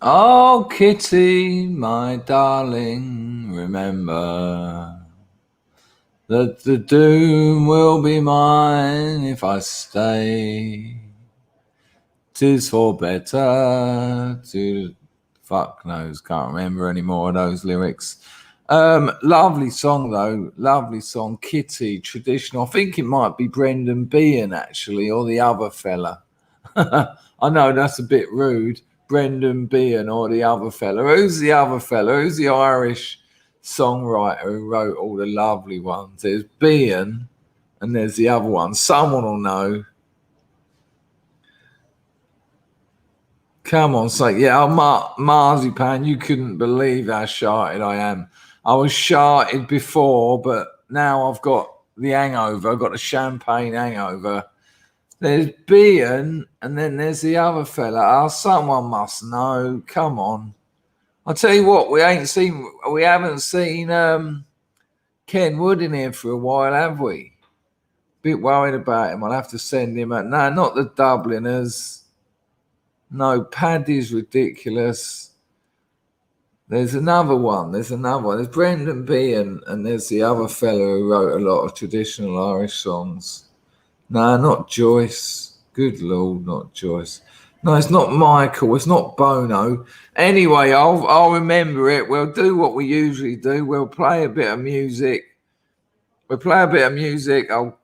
Oh, Kitty, my darling, remember that the doom will be mine if I stay. 'Tis for better to fuck knows, can't remember any more of those lyrics. Lovely song though, lovely song. Kitty, traditional. I think it might be Brendan Behan actually, or the other fella. I know that's a bit rude. Brendan Behan or the other fella. Who's the other fella? Who's the Irish songwriter who wrote all the lovely ones? There's Behan and there's the other one. Someone will know. Come on, say yeah, Marzipan, you couldn't believe how sharted I am. I was sharted before, but now I've got the hangover. I've got the champagne hangover. There's Bean, and then there's the other fella. Oh, someone must know. Come on. I'll tell you what, we haven't seen Ken Wood in here for a while, have we? Bit worried about him. I'll have to send him out. No, not the Dubliners. No, Paddy's ridiculous. There's another one. There's Brendan Behan, and there's the other fellow who wrote a lot of traditional Irish songs. No, not Joyce. Good Lord, not Joyce. No, it's not Michael. It's not Bono. Anyway, I'll remember it. We'll do what we usually do. We'll play a bit of music. I'll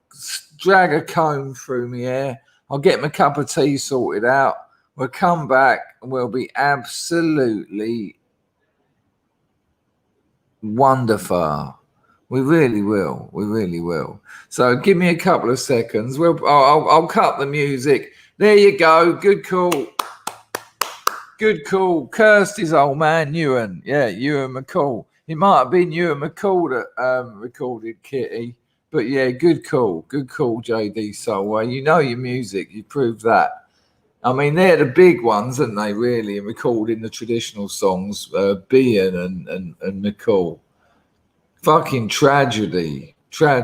drag a comb through my hair. I'll get my cup of tea sorted out. We'll come back and we'll be absolutely wonderful. We really will. We really will. So give me a couple of seconds. I'll cut the music. There you go. Good call. Good call. Kirsty's old man, Ewan. Yeah, Ewan McCall. It might have been Ewan McCall that recorded Kitty. But yeah, good call. Good call, JD Solway. You know your music. You proved that. I mean, they're the big ones, aren't they, really, in recording the traditional songs, Bean and McCall. Fucking tragedy how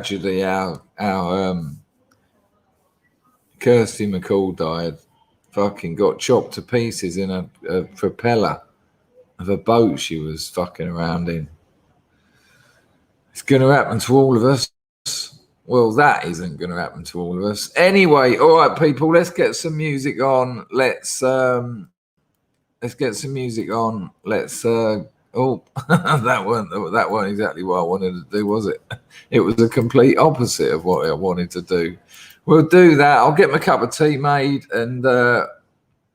Kirsty McCall died. Fucking got chopped to pieces in a propeller of a boat she was fucking around in. It's going to happen to all of us. Well, that isn't going to happen to all of us. Anyway, all right, people, let's get some music on. Let's get some music on. That weren't exactly what I wanted to do, was it? It was the complete opposite of what I wanted to do. We'll do that. I'll get my cup of tea made, and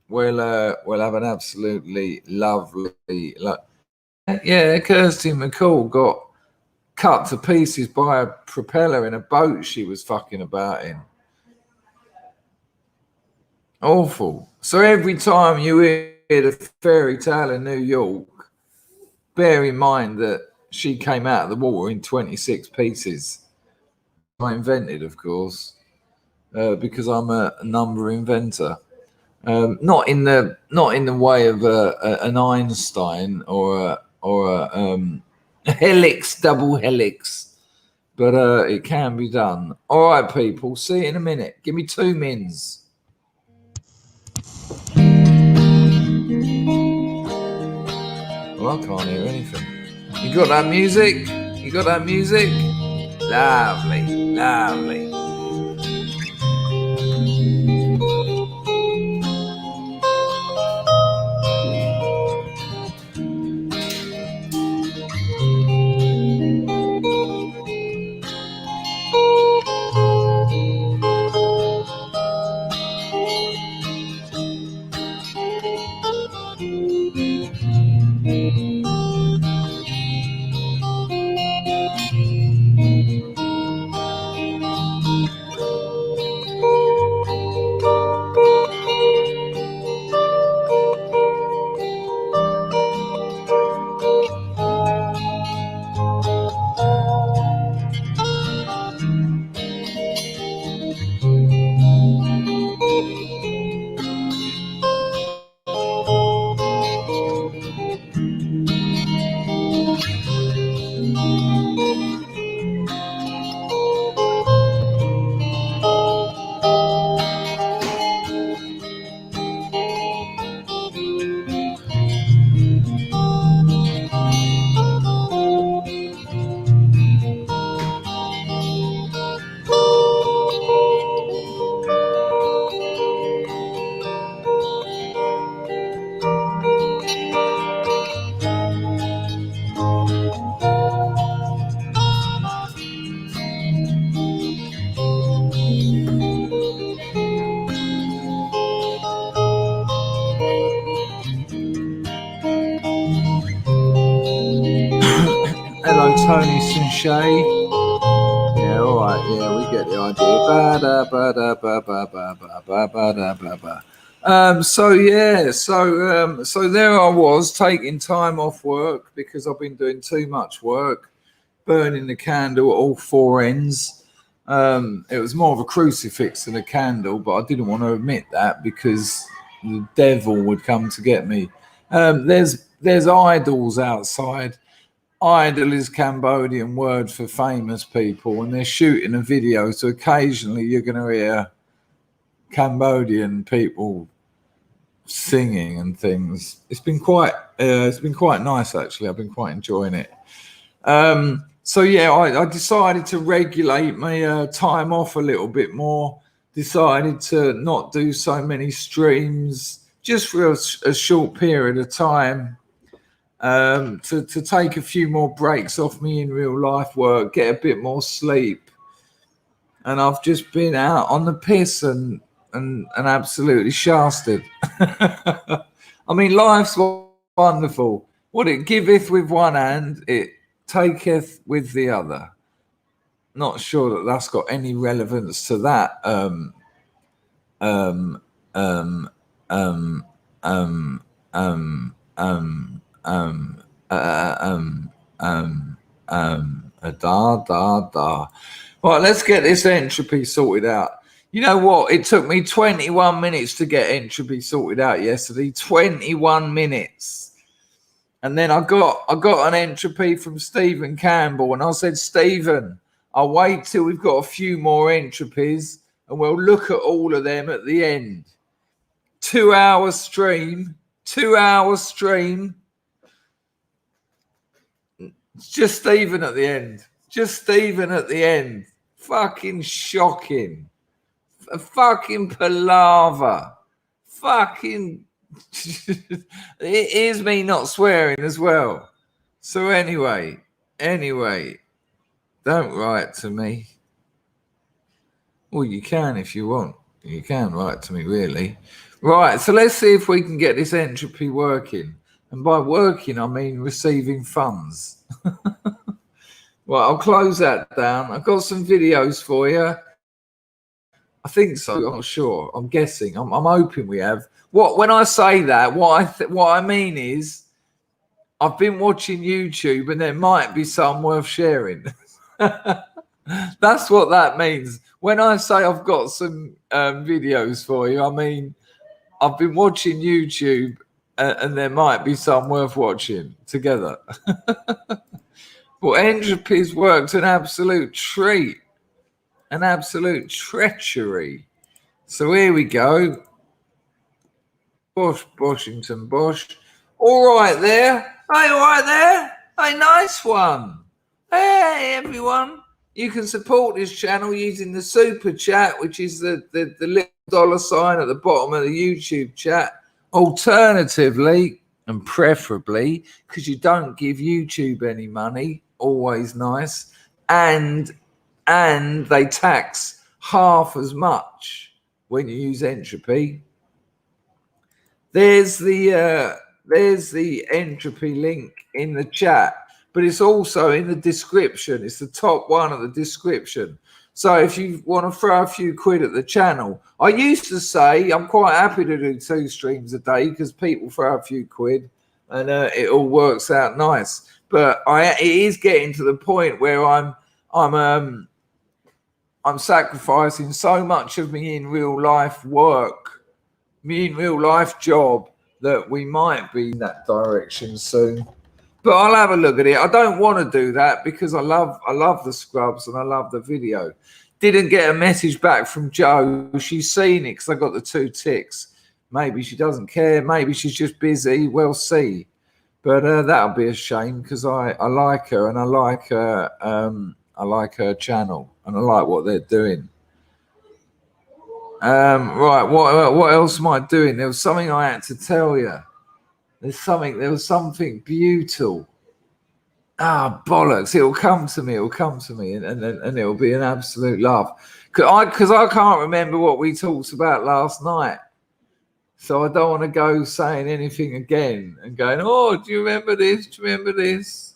we'll have an absolutely lovely. Yeah, Kirsty McCall got cut to pieces by a propeller in a boat she was fucking about in. Awful. So every time you hear the fairy tale in New York, bear in mind that she came out of the water in 26 pieces. I invented, of course, because I'm a number inventor. Not in the way of an Einstein or a helix, double helix, but it can be done. All right, people. See you in a minute. Give me 2 mins. Well, I can't hear anything. You got that music? You got that music? Lovely, lovely. Tony Sinchay. Yeah, all right. Yeah, we get the idea. So there I was taking time off work because I've been doing too much work, burning the candle at all four ends. It was more of a crucifix than a candle, but I didn't want to admit that because the devil would come to get me. There's idols outside. Idol is Cambodian word for famous people, and they're shooting a video, so occasionally you're going to hear Cambodian people singing and things. It's been quite nice actually. I've been quite enjoying it. So yeah, I decided to regulate my time off a little bit more. Decided to not do so many streams just for a short period of time. To take a few more breaks off me in real life work, get a bit more sleep, and I've just been out on the piss and absolutely shafted. I mean, life's wonderful. What it giveth with one hand, it taketh with the other. Not sure that that's got any relevance to that. Right, let's get this entropy sorted out. You know what? It took me 21 minutes to get entropy sorted out yesterday. 21 minutes. And then I got an entropy from Stephen Campbell, and I said, Stephen, I'll wait till we've got a few more entropies and we'll look at all of them at the end. 2 hour stream. 2 hour stream. It's just Stephen at the end. Just Stephen at the end. Fucking shocking. A fucking palaver. Fucking. It is me not swearing as well. So anyway, don't write to me. Well, you can if you want. You can write to me, really. Right, so let's see if we can get this entropy working. And by working, I mean receiving funds. Well, I'll close that down. I've got some videos for you. I think so. I'm not sure. I'm guessing. I'm hoping we have. When I say that, what I mean is I've been watching YouTube and there might be some worth sharing. That's what that means. When I say I've got some videos for you, I mean I've been watching YouTube and there might be some worth watching together. But entropy's worked an absolute treat, an absolute treachery. So here we go. Bushington Bush. All right there. Hey, all right there. Hey, nice one. Hey, everyone. You can support this channel using the super chat, which is the little dollar sign at the bottom of the YouTube chat. Alternatively, and preferably, because you don't give YouTube any money, always nice, and they tax half as much when you use entropy. There's the entropy link in the chat, but it's also in the description. It's the top one of the description. So if you want to throw a few quid at the channel, I used to say I'm quite happy to do 2 streams a day because people throw a few quid and it all works out nice. But it is getting to the point where I'm sacrificing so much of me in real life work, me in real life job, that we might be in that direction soon. But I'll have a look at it. I don't want to do that because I love the scrubs and I love the video. Didn't get a message back from Jo. She's seen it because I got the 2 ticks. Maybe she doesn't care. Maybe she's just busy. We'll see. But that'll be a shame because I like her and I like her channel and I like what they're doing. Right, what else am I doing? There was something I had to tell you. There was something beautiful. Bollocks! It'll come to me, and it'll be an absolute laugh. Because I can't remember what we talked about last night, so I don't want to go saying anything again and going, "Oh, do you remember this? Do you remember this?"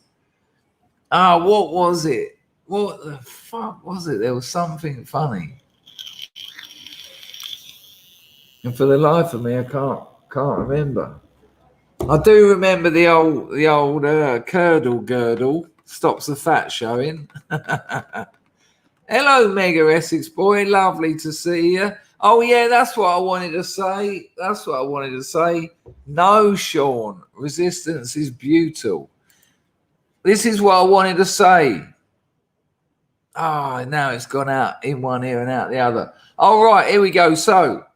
What was it? What the fuck was it? There was something funny. And for the life of me, I can't remember. I do remember the old curdle girdle stops the fat showing. Hello, Mega Essex boy. Lovely to see you. Oh, yeah, that's what I wanted to say. No, Sean. Resistance is beautiful. This is what I wanted to say. Now it's gone out in one ear and out the other. All right, here we go. So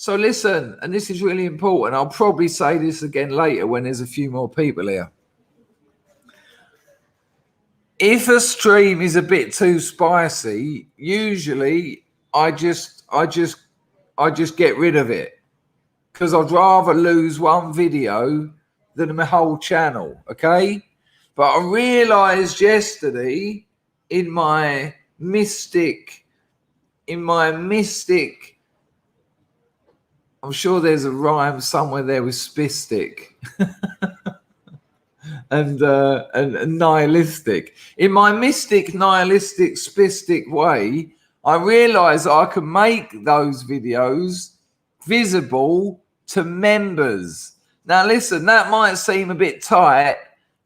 listen, and this is really important. I'll probably say this again later when there's a few more people here. If a stream is a bit too spicy, usually I just get rid of it because I'd rather lose one video than my whole channel. Okay, but I realised yesterday in my mystic, I'm sure there's a rhyme somewhere there with spistic. And nihilistic. In my mystic, nihilistic, spistic way, I realised I can make those videos visible to members. Now, listen, that might seem a bit tight,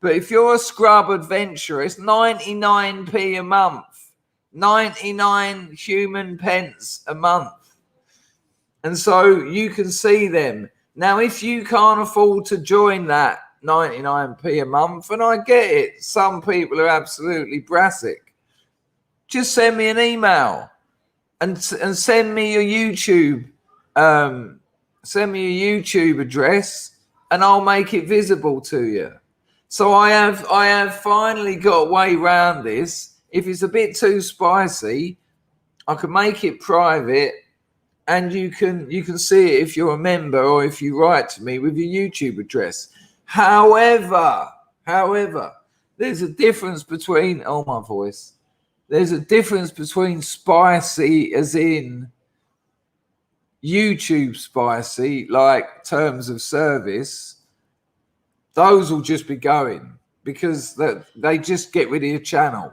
but if you're a scrub adventurer, it's 99p a month, 99 human pence a month. And so you can see them. Now, if you can't afford to join that 99p a month, and I get it, some people are absolutely brassic, just send me an email and send me your YouTube address and I'll make it visible to you. So I have finally got a way around this. If it's a bit too spicy, I can make it private and you can see it if you're a member or if you write to me with your YouTube address. However, there's a difference between there's a difference between spicy as in YouTube spicy, like terms of service. Those will just be going because they just get rid of your channel.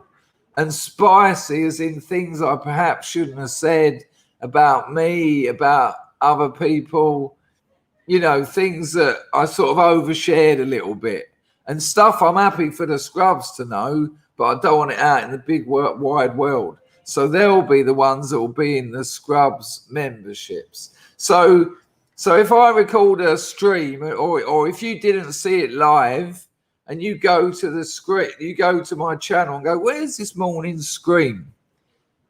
And spicy as in things I perhaps shouldn't have said about me, about other people, you know, things that I sort of overshared a little bit and stuff I'm happy for the scrubs to know, but I don't want it out in the big wide world. So they'll be the ones that will be in the scrubs memberships. So if I record a stream or if you didn't see it live and you go to the screen, you go to my channel and go, where's this morning's stream?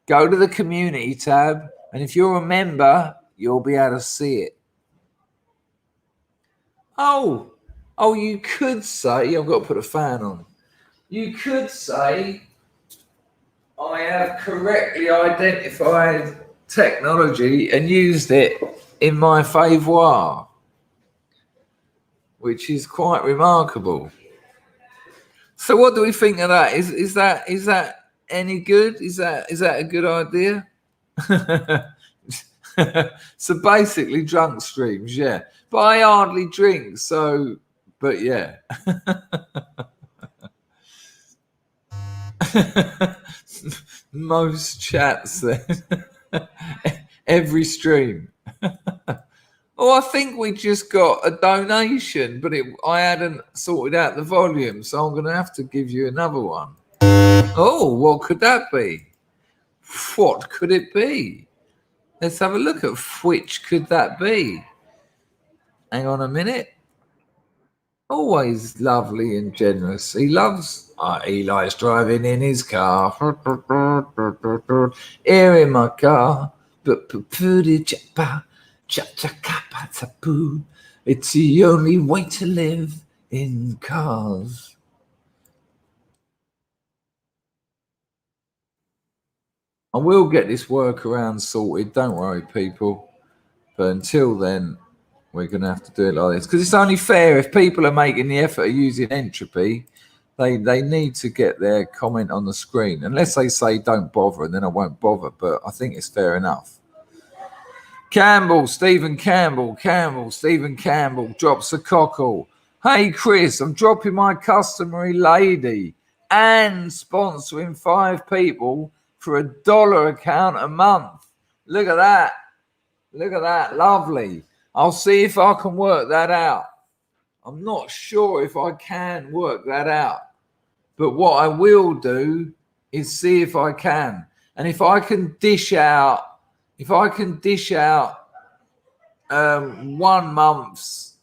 Go to the community tab. And if you're a member, you'll be able to see it. Oh, you could say, I've got to put a fan on. You could say I have correctly identified technology and used it in my favor, which is quite remarkable. So what do we think of that? Is that any good? Is that a good idea? So basically drunk streams, yeah. But I hardly drink, so, but yeah. Most chats then. Every stream. Oh, I think we just got a donation, but I hadn't sorted out the volume, so I'm going to have to give you another one. Oh, what could that be? What could it be? Let's have a look at which could that be. Hang on a minute. Always lovely and generous. He loves. Eli's driving in his car. Here in my car. It's the only way to live in cars. I will get this workaround sorted. Don't worry, people. But until then, we're going to have to do it like this. Because it's only fair if people are making the effort of using entropy, they need to get their comment on the screen. Unless they say don't bother, and then I won't bother. But I think it's fair enough. Stephen Campbell drops a cockle. Hey, Chris, I'm dropping my customary lady and sponsoring 5 people for $1 account a month. Look at that. Look at that. Lovely. I'll see if I can work that out. I'm not sure if I can work that out. But what I will do is see if I can. And if I can dish out 1 month's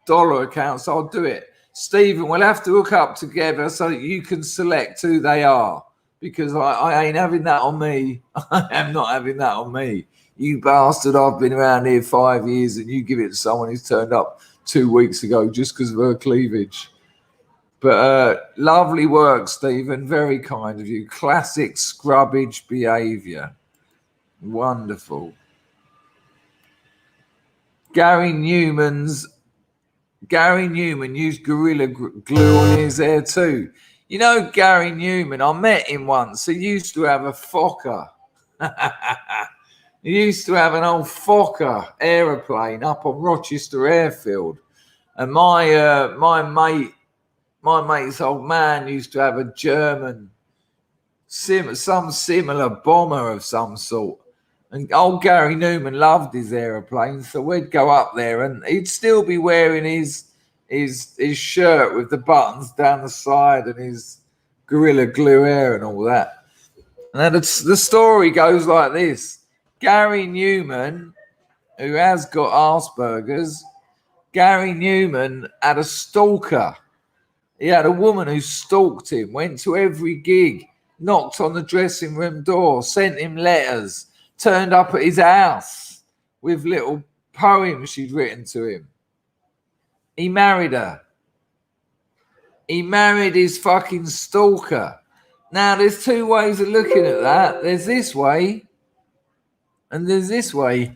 dollar accounts, I'll do it. Stephen, we'll have to hook up together so that you can select who they are, because I ain't having that on me. I am not having that on me. You bastard, I've been around here 5 years and you give it to someone who's turned up 2 weeks ago just because of her cleavage. But lovely work, Stephen. Very kind of you. Classic scrubbage behaviour. Wonderful. Gary Newman used Gorilla Glue on his hair too. You know Gary Newman, I met him once. He used to have a Fokker. He used to have an old Fokker aeroplane up on Rochester Airfield. And my mate's old man used to have a German, some similar bomber of some sort. And old Gary Newman loved his aeroplane, so we'd go up there and he'd still be wearing his shirt with the buttons down the side and his Gorilla Glue hair and all that. And the story goes like this. Gary Newman, who has got Asperger's, Gary Newman had a stalker. He had a woman who stalked him, went to every gig, knocked on the dressing room door, sent him letters, turned up at his house with little poems she'd written to him. He married her. He married his fucking stalker. Now, there's 2 ways of looking at that. There's this way and there's this way.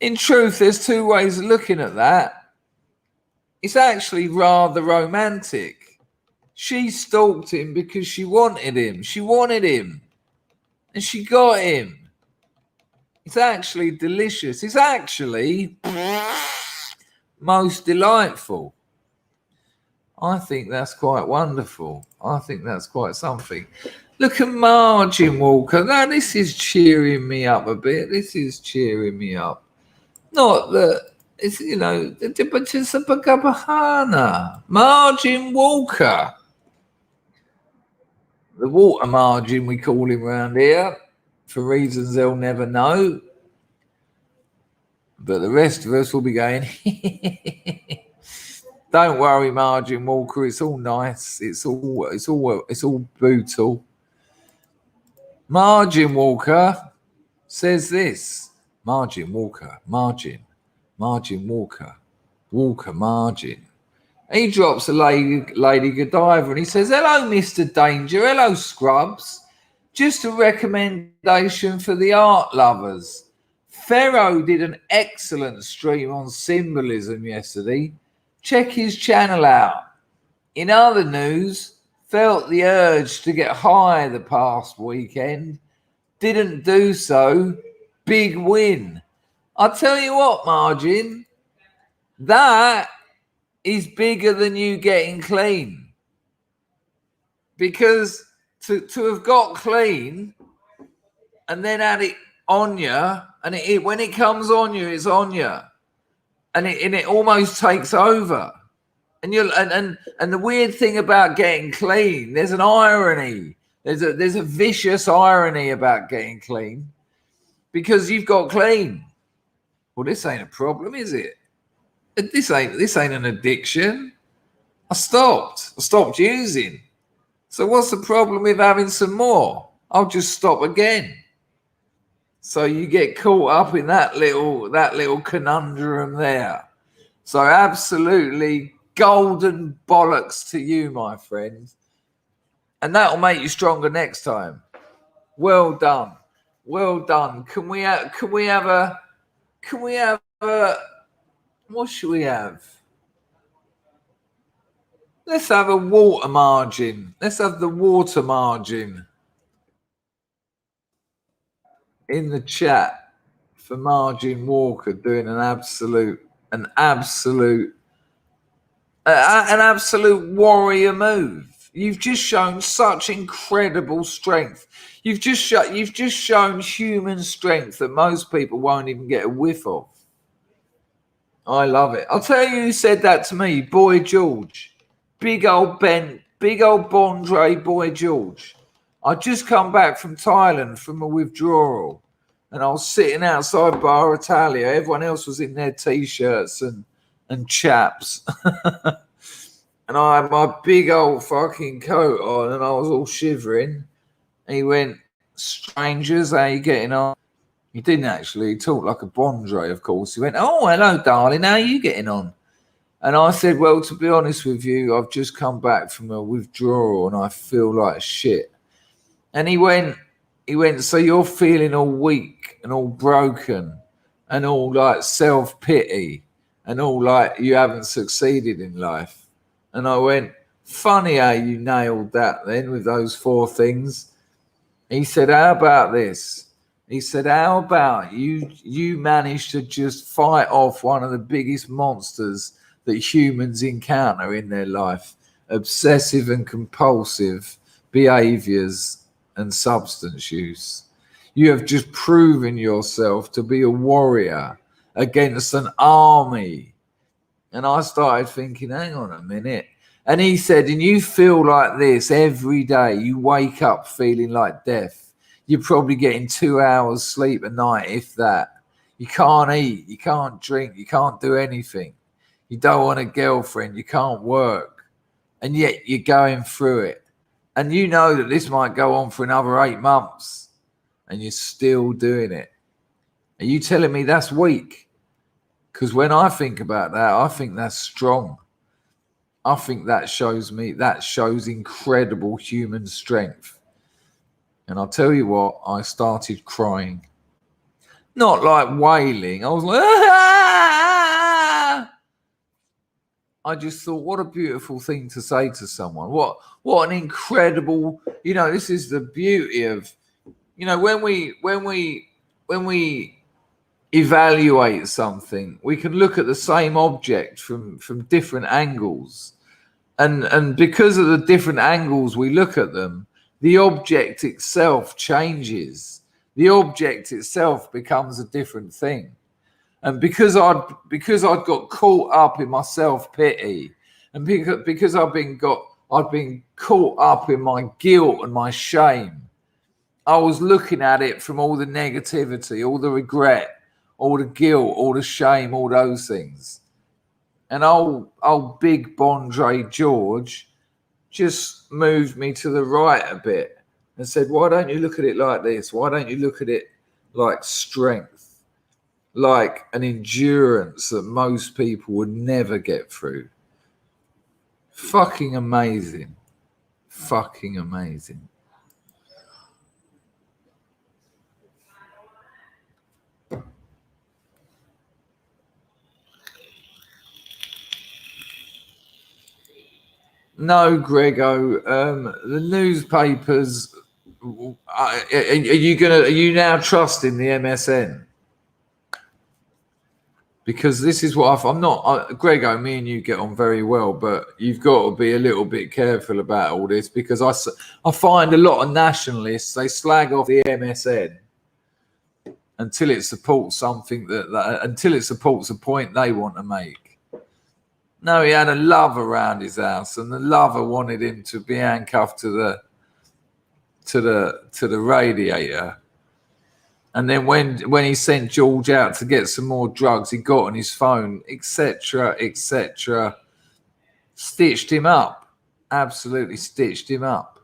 In truth, there's 2 ways of looking at that. It's actually rather romantic. She stalked him because she wanted him. She wanted him. And she got him. It's actually delicious. It's actually most delightful. I think that's quite wonderful. I think that's quite something. Look at Margin Walker. Now, this is cheering me up a bit. This is cheering me up. Not that it's, you know, but just a bagabahana. Margin Walker. The water margin, we call him around here, for reasons they'll never know. But the rest of us will be going, don't worry, Margin Walker, it's all nice. It's all brutal. Margin Walker says this. Margin Walker, Margin Walker, Walker Margin. He drops a Lady Godiva and he says, hello, Mr. Danger. Hello, Scrubs. Just a recommendation for the art lovers. Pharaoh did an excellent stream on symbolism yesterday. Check his channel out. In other news, felt the urge to get high the past weekend. Didn't do so. Big win. I'll tell you what, Margin. That is bigger than you getting clean. Because to have got clean and then had it on you, and when it comes on you, it's on you. And it almost takes over. And the weird thing about getting clean, there's an irony. There's a vicious irony about getting clean. Because you've got clean. Well, this ain't a problem, is it? This ain't an addiction. I stopped using. So what's the problem with having some more? I'll just stop again. So you get caught up in that little conundrum there. So absolutely golden bollocks to you, my friend. And that'll make you stronger next time. Well done. Well done. Can we have a what should we have? Let's have a water margin. Let's have the water margin in the chat for Margin Walker doing an absolute warrior move. You've just shown such incredible strength. You've just shown human strength that most people won't even get a whiff of. I love it. I'll tell you who said that to me, Boy George. Big old Bondre Boy George. I'd just come back from Thailand from a withdrawal, and I was sitting outside Bar Italia. Everyone else was in their t-shirts and chaps. And I had my big old fucking coat on, and I was all shivering. He went, "Strangers, how you getting on?" He didn't actually. He talked like a Bondre, of course. He went, "Oh, hello, darling. How are you getting on?" And I said, "Well, to be honest with you, I've just come back from a withdrawal and I feel like shit." And he went, "So you're feeling all weak and all broken and all like self-pity and all like you haven't succeeded in life?" And I went, "Funny how you nailed that then with those 4 things." He said, "How about this?" He said, "How about you managed to just fight off one of the biggest monsters that humans encounter in their life, obsessive and compulsive behaviors and substance use. You have just proven yourself to be a warrior against an army." And I started thinking, hang on a minute. And he said, "And you feel like this every day. You wake up feeling like death. You're probably getting 2 hours sleep a night, if that. You can't eat, you can't drink, you can't do anything. You don't want a girlfriend, you can't work. And yet you're going through it. And you know that this might go on for another 8 months. And you're still doing it. Are you telling me that's weak?" Because when I think about that, I think that's strong. I think that shows incredible human strength. And I'll tell you what, I started crying. Not like wailing. I was like, "Ah!" I just thought, what a beautiful thing to say to someone. What an incredible, this is the beauty of, when we evaluate something, we can look at the same object from different angles. And because of the different angles we look at them, the object itself changes. The object itself becomes a different thing. And because I'd got caught up in my self-pity, and because I'd been caught up in my guilt and my shame, I was looking at it from all the negativity, all the regret, all the guilt, all the shame, all those things. And old big Bondre George just moved me to the right a bit and said, "Why don't you look at it like this? Why don't you look at it like strength, like an endurance that most people would never get through?" Fucking amazing. Fucking amazing. No, Grego. The newspapers. Are you now trusting the MSN? Because this is what I'm not. Grego, me and you get on very well, but you've got to be a little bit careful about all this, because I find a lot of nationalists, they slag off the MSN until it supports something until it supports a point they want to make. No, he had a lover around his house, and the lover wanted him to be handcuffed to the radiator. And then when he sent George out to get some more drugs, he got on his phone, etc., etc. Stitched him up, absolutely stitched him up.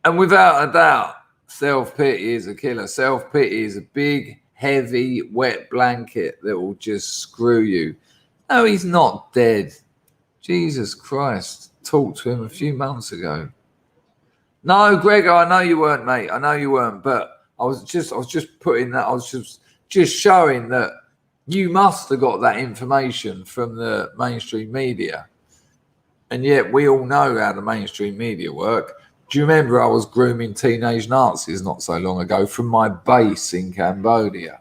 And without a doubt, self-pity is a killer. Self-pity is a big, heavy, wet blanket that will just screw you. No, he's not dead. Jesus Christ. Talked to him a few months ago. No, Gregor, I know you weren't, mate. I know you weren't. But I was just putting that. I was just showing that you must have got that information from the mainstream media. And yet we all know how the mainstream media work. Do you remember I was grooming teenage Nazis not so long ago from my base in Cambodia?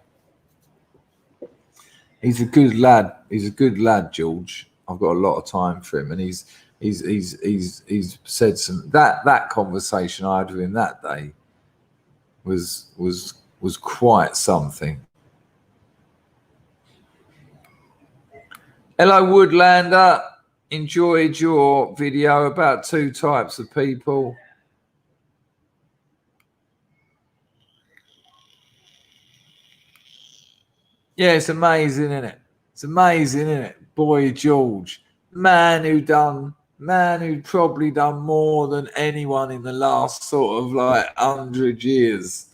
He's a good lad. He's a good lad, George. I've got a lot of time for him, and he's said some that conversation I had with him that day was quite something. Hello, Woodlander. Enjoyed your video about 2 types of people. Yeah, it's amazing, isn't it? It's amazing, isn't it? Boy George, man who'd probably done more than anyone in the last sort of like 100 years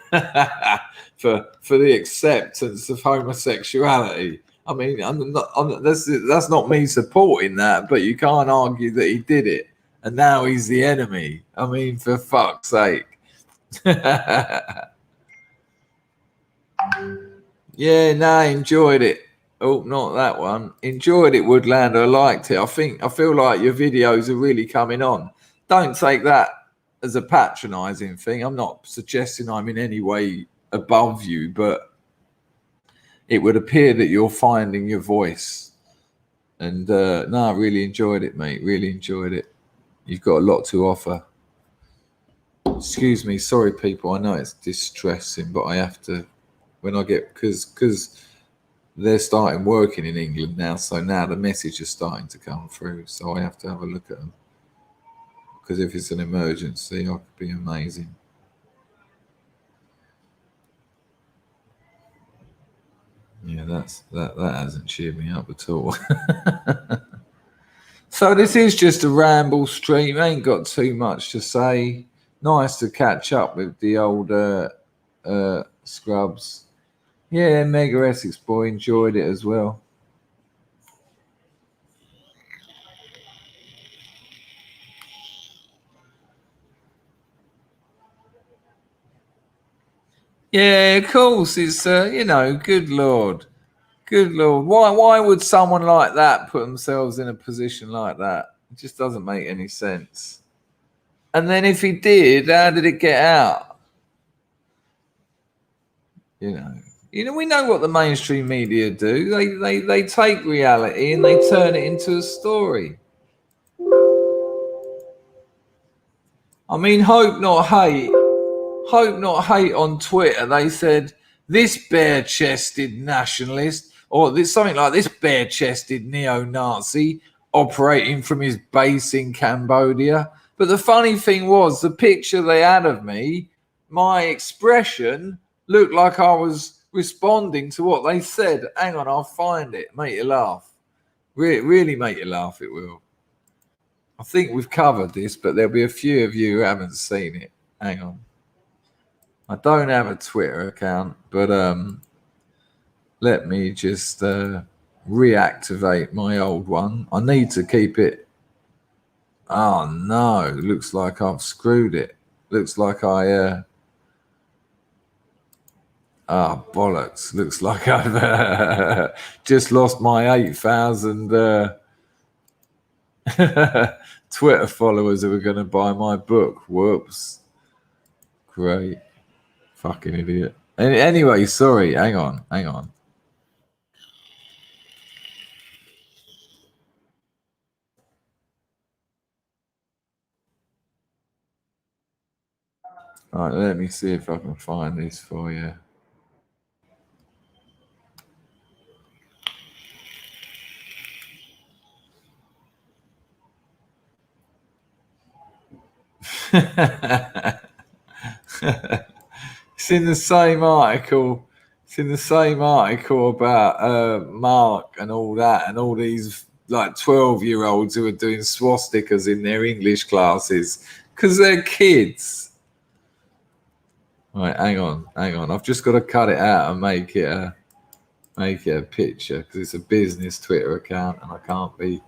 for the acceptance of homosexuality. I mean, that's not me supporting that, but you can't argue that he did it, and now he's the enemy. I mean, for fuck's sake. Yeah, no, enjoyed it. Oh, not that one. Enjoyed it, Woodlander. I liked it. I feel like your videos are really coming on. Don't take that as a patronising thing. I'm not suggesting I'm in any way above you, but it would appear that you're finding your voice. And no, I really enjoyed it, mate. Really enjoyed it. You've got a lot to offer. Excuse me. Sorry, people. I know it's distressing, but I have to, when I get, because they're starting working in England now. So now the message is starting to come through. So I have to have a look at them. Because if it's an emergency, I could be amazing. Yeah, that hasn't cheered me up at all. So this is just a ramble stream. Ain't got too much to say. Nice to catch up with the old scrubs. Yeah, Mega Essex boy, enjoyed it as well. Yeah, of course. It's good Lord. Good Lord. Why would someone like that put themselves in a position like that? It just doesn't make any sense. And then if he did, how did it get out? You know, we know what the mainstream media do. They take reality and they turn it into a story. I mean, hope not hate on Twitter. They said this bare-chested nationalist, or this something like this bare-chested neo-Nazi operating from his base in Cambodia. But the funny thing was, the picture they had of me, my expression looked like I was responding to what they said. Hang on, I'll find it. Make you laugh. Really make you laugh, it will. I think we've covered this, but there'll be a few of you who haven't seen it. Hang on. I don't have a Twitter account, but let me just reactivate my old one. I need to keep it. Oh no, looks like I've screwed it. Looks like I bollocks. Looks like I've just lost my 8,000 Twitter followers who were going to buy my book. Whoops. Great. Fucking idiot. Anyway, sorry. Hang on. All right, let me see if I can find this for you. It's in the same article. It's in the same article about Mark and all that, and all these like 12-year-olds who are doing swastikas in their English classes because they're kids. All right, hang on. I've just got to cut it out and make it a picture because it's a business Twitter account, and I can't be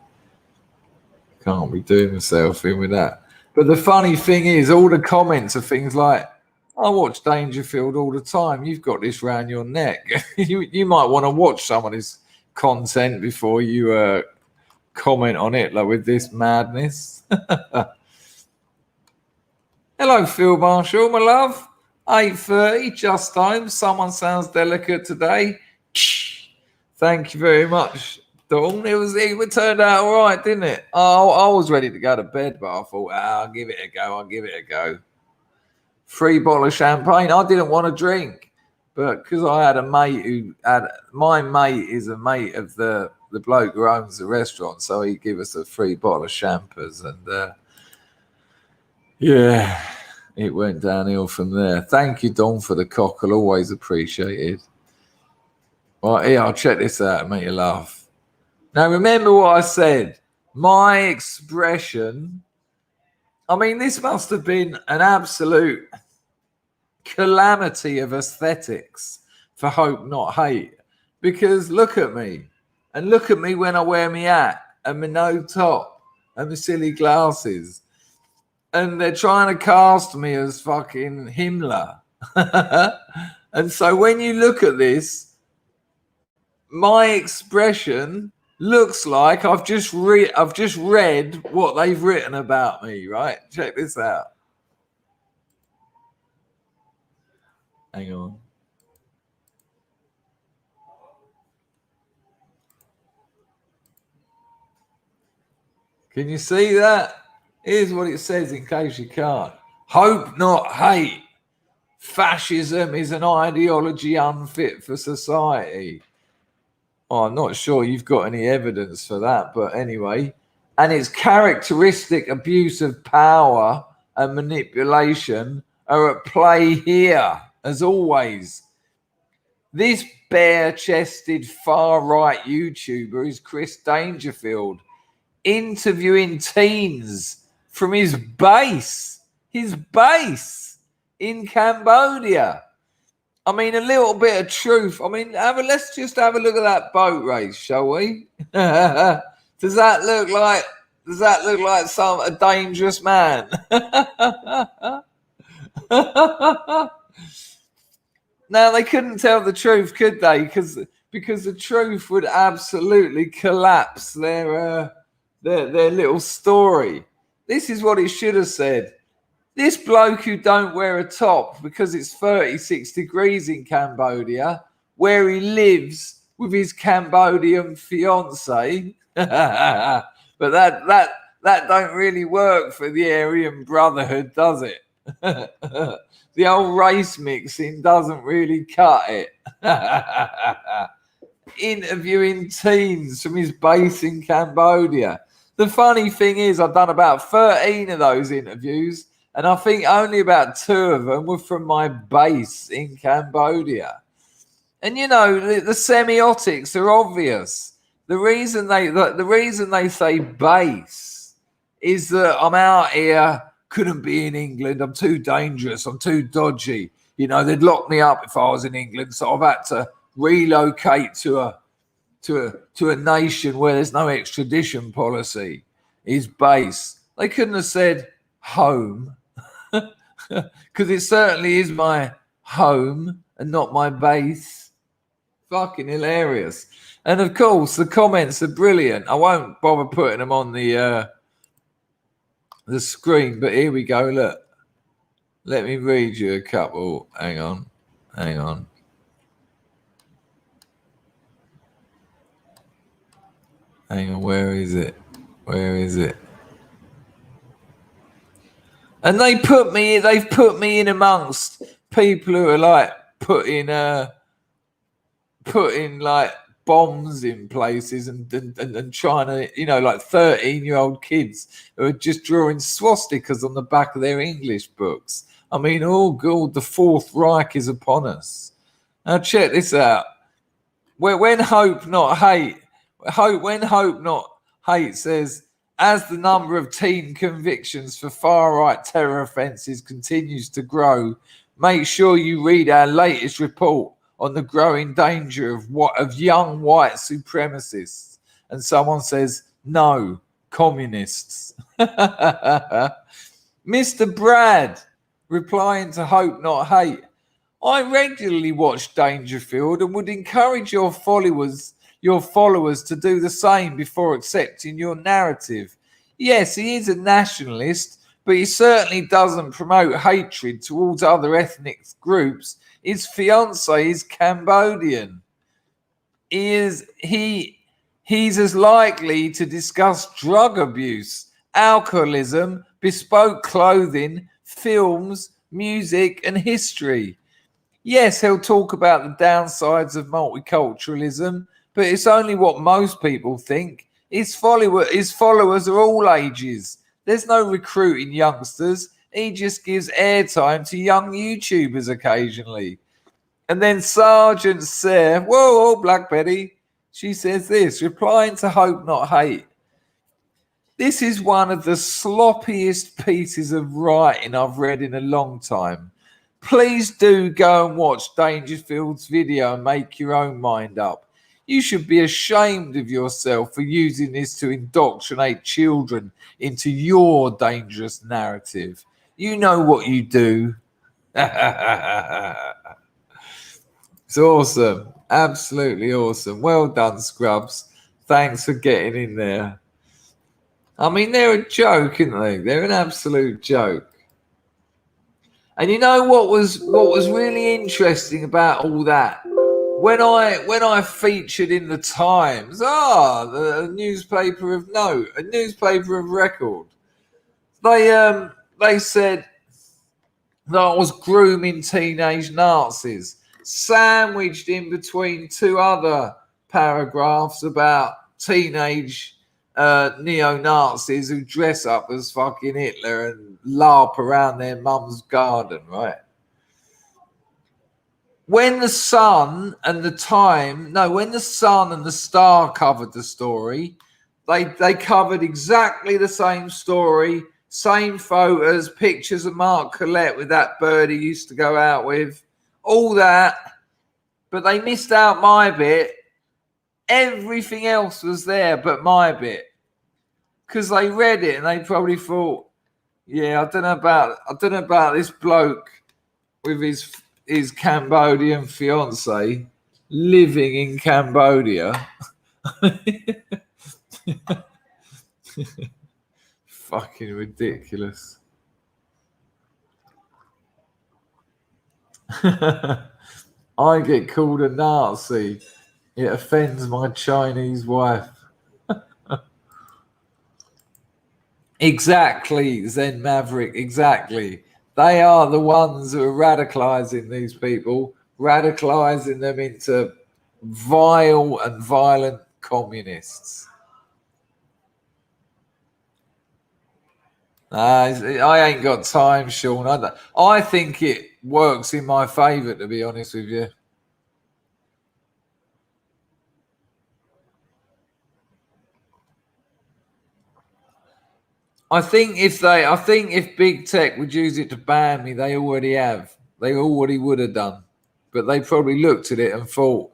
doing myself in with that. But the funny thing is, all the comments are things like, I watch Dangerfield all the time. You've got this round your neck. you might want to watch some of this content before you comment on it, like with this madness. Hello, Phil Marshall, my love. 8:30, just home. Someone sounds delicate today. Thank you very much. Dawn, it turned out all right, didn't it? Oh, I was ready to go to bed, but I thought, I'll give it a go. 3 bottle of champagne. I didn't want to drink, but because I had a mate my mate is a mate of the bloke who owns the restaurant, so he gave us a 3 bottle of champers, and yeah, it went downhill from there. Thank you, Don, for the cockle. Always appreciated. Right, here, I'll check this out and make you laugh. Now, remember what I said. My expression, I mean, this must have been an absolute calamity of aesthetics for Hope Not Hate. Because look at me. And look at me when I wear my hat and my no top and my silly glasses. And they're trying to cast me as fucking Himmler. And so when you look at this, my expression looks like I've just read what they've written about me, right? Check this out. Hang on. Can you see that? Here's what it says in case you can't. Hope not hate. Fascism is an ideology unfit for society. Oh, I'm not sure you've got any evidence for that, but anyway. And its characteristic abuse of power and manipulation are at play here, as always. This bare-chested far-right YouTuber is Chris Dangerfield, interviewing teens from his base in Cambodia. I mean, a little bit of truth. I mean, let's just have a look at that boat race, shall we? Does that look like a dangerous man? Now, they couldn't tell the truth, could they? Because the truth would absolutely collapse their little story. This is what it should have said. This bloke who don't wear a top because it's 36 degrees in Cambodia, where he lives with his Cambodian fiance. But that don't really work for the Aryan Brotherhood, does it? The old race mixing doesn't really cut it. Interviewing teens from his base in Cambodia. The funny thing is, I've done about 13 of those interviews, and I think only about 2 of them were from my base in Cambodia. And you know, the semiotics are obvious. The reason they say base is that I'm out here, couldn't be in England. I'm too dangerous. I'm too dodgy. You know, they'd lock me up if I was in England, so I've had to relocate to a nation where there's no extradition policy. Is base. They couldn't have said home. Because it certainly is my home and not my base. Fucking hilarious. And of course, the comments are brilliant. I won't bother putting them on the screen, but here we go. Look, let me read you a couple. Hang on. Where is it? And they've put me in amongst people who are like putting like bombs in places and trying to, you know, like 13-year-old kids who are just drawing swastikas on the back of their English books. I mean, oh God, the Fourth Reich is upon us. Now check this out. When Hope Not Hate says, as the number of teen convictions for far-right terror offences continues to grow, make sure you read our latest report on the growing danger of young white supremacists. And someone says, no, communists. Mr. Brad, replying to Hope Not Hate, I regularly watch Dangerfield and would encourage your followers to do the same before accepting your narrative. Yes, he is a nationalist, but he certainly doesn't promote hatred towards other ethnic groups. His fiancée is Cambodian. He He's as likely to discuss drug abuse, alcoholism, bespoke clothing, films, music, and history. Yes, he'll talk about the downsides of multiculturalism, but it's only what most people think. His followers are all ages. There's no recruiting youngsters. He just gives airtime to young YouTubers occasionally. And then Sergeant Sarah, whoa, Black Betty, she says this, replying to Hope Not Hate. This is one of the sloppiest pieces of writing I've read in a long time. Please do go and watch Dangerfield's video and make your own mind up. You should be ashamed of yourself for using this to indoctrinate children into your dangerous narrative. You know what you do. It's awesome. Absolutely awesome. Well done, Scrubs. Thanks for getting in there. I mean, they're a joke, aren't they? They're an absolute joke. And you know what was really interesting about all that? When I featured in the Times, the newspaper of note, a newspaper of record, they said that I was grooming teenage Nazis, sandwiched in between two other paragraphs about teenage neo-Nazis who dress up as fucking Hitler and LARP around their mum's garden, right? When the Sun and the Star covered the story, they covered exactly the same story, same photos, pictures of Mark Collette with that bird he used to go out with, all that, but they missed out my bit. Everything else was there but my bit, because they read it and they probably thought, yeah, I don't know about this bloke with his Cambodian fiance living in Cambodia. Fucking ridiculous. I get called a Nazi. It offends my Chinese wife. Exactly, Zen Maverick, exactly. They are the ones who are radicalizing these people, radicalizing them into vile and violent communists. I ain't got time, Sean. I think it works in my favour, to be honest with you. I think if big tech would use it to ban me, they already have. They already would have done. But they probably looked at it and thought,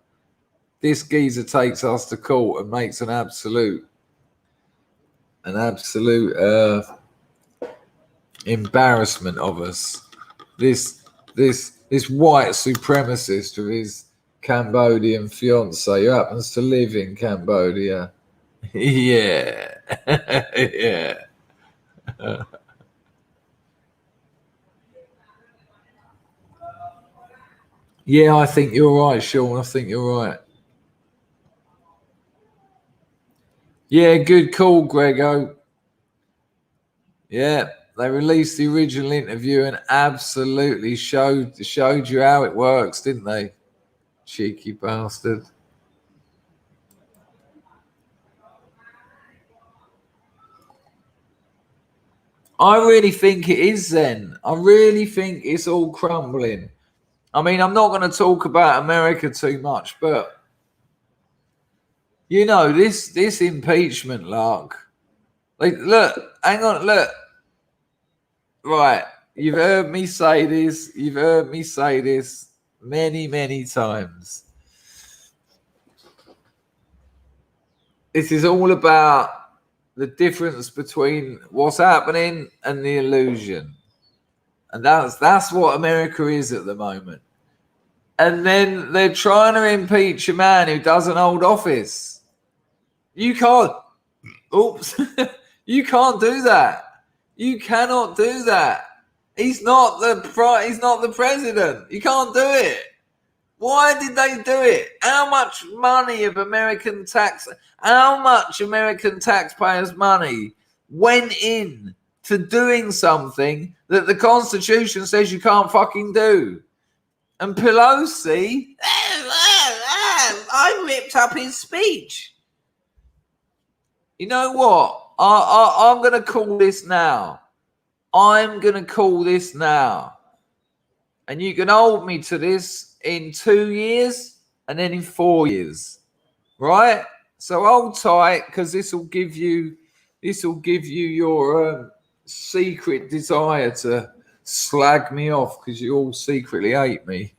this geezer takes us to court and makes an absolute embarrassment of us. This white supremacist with his Cambodian fiance who happens to live in Cambodia. Yeah. Yeah. Yeah, I think you're right, Sean. I think you're right. Yeah, good call, Grego. Yeah, they released the original interview and absolutely showed you how it works, didn't they? Cheeky bastard. I really think it is, Zen. I really think it's all crumbling. I mean, I'm not going to talk about America too much, but you know, this impeachment lark. Like, look, hang on, look. Right, you've heard me say this. You've heard me say this many, many times. This is all about the difference between what's happening and the illusion. And that's what America is at the moment. And then they're trying to impeach a man who doesn't hold office. You can't. Oops. You can't do that. You cannot do that. He's not the president. You can't do it. Why did they do it? How much money of how much American taxpayers' money went in to doing something that the Constitution says you can't fucking do? And Pelosi, I ripped up his speech. You know what? I'm going to call this now. I'm going to call this now. And you can hold me to this in 2 years and then in 4 years. Right? So hold tight, because this will give you your secret desire to slag me off, because you all secretly hate me.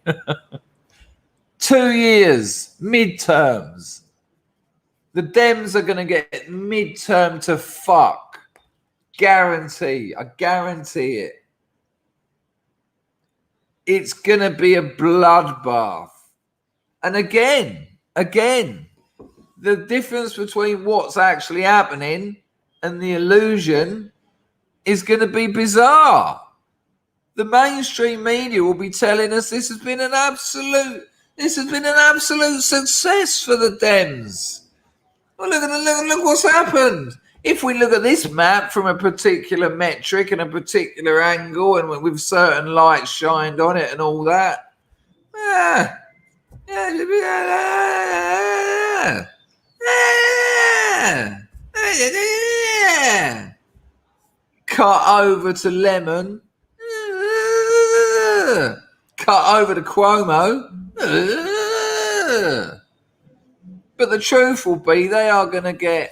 2 years, midterms. The Dems are going to get midterm to fuck. Guarantee. I guarantee it. It's going to be a bloodbath. And again, the difference between what's actually happening and the illusion is going to be bizarre. The mainstream media will be telling us this has been an absolute success for the Dems. Well, look what's happened. If we look at this map from a particular metric and a particular angle and with certain lights shined on it and all that, cut over to Lemon, cut over to Cuomo. But the truth will be they're going to get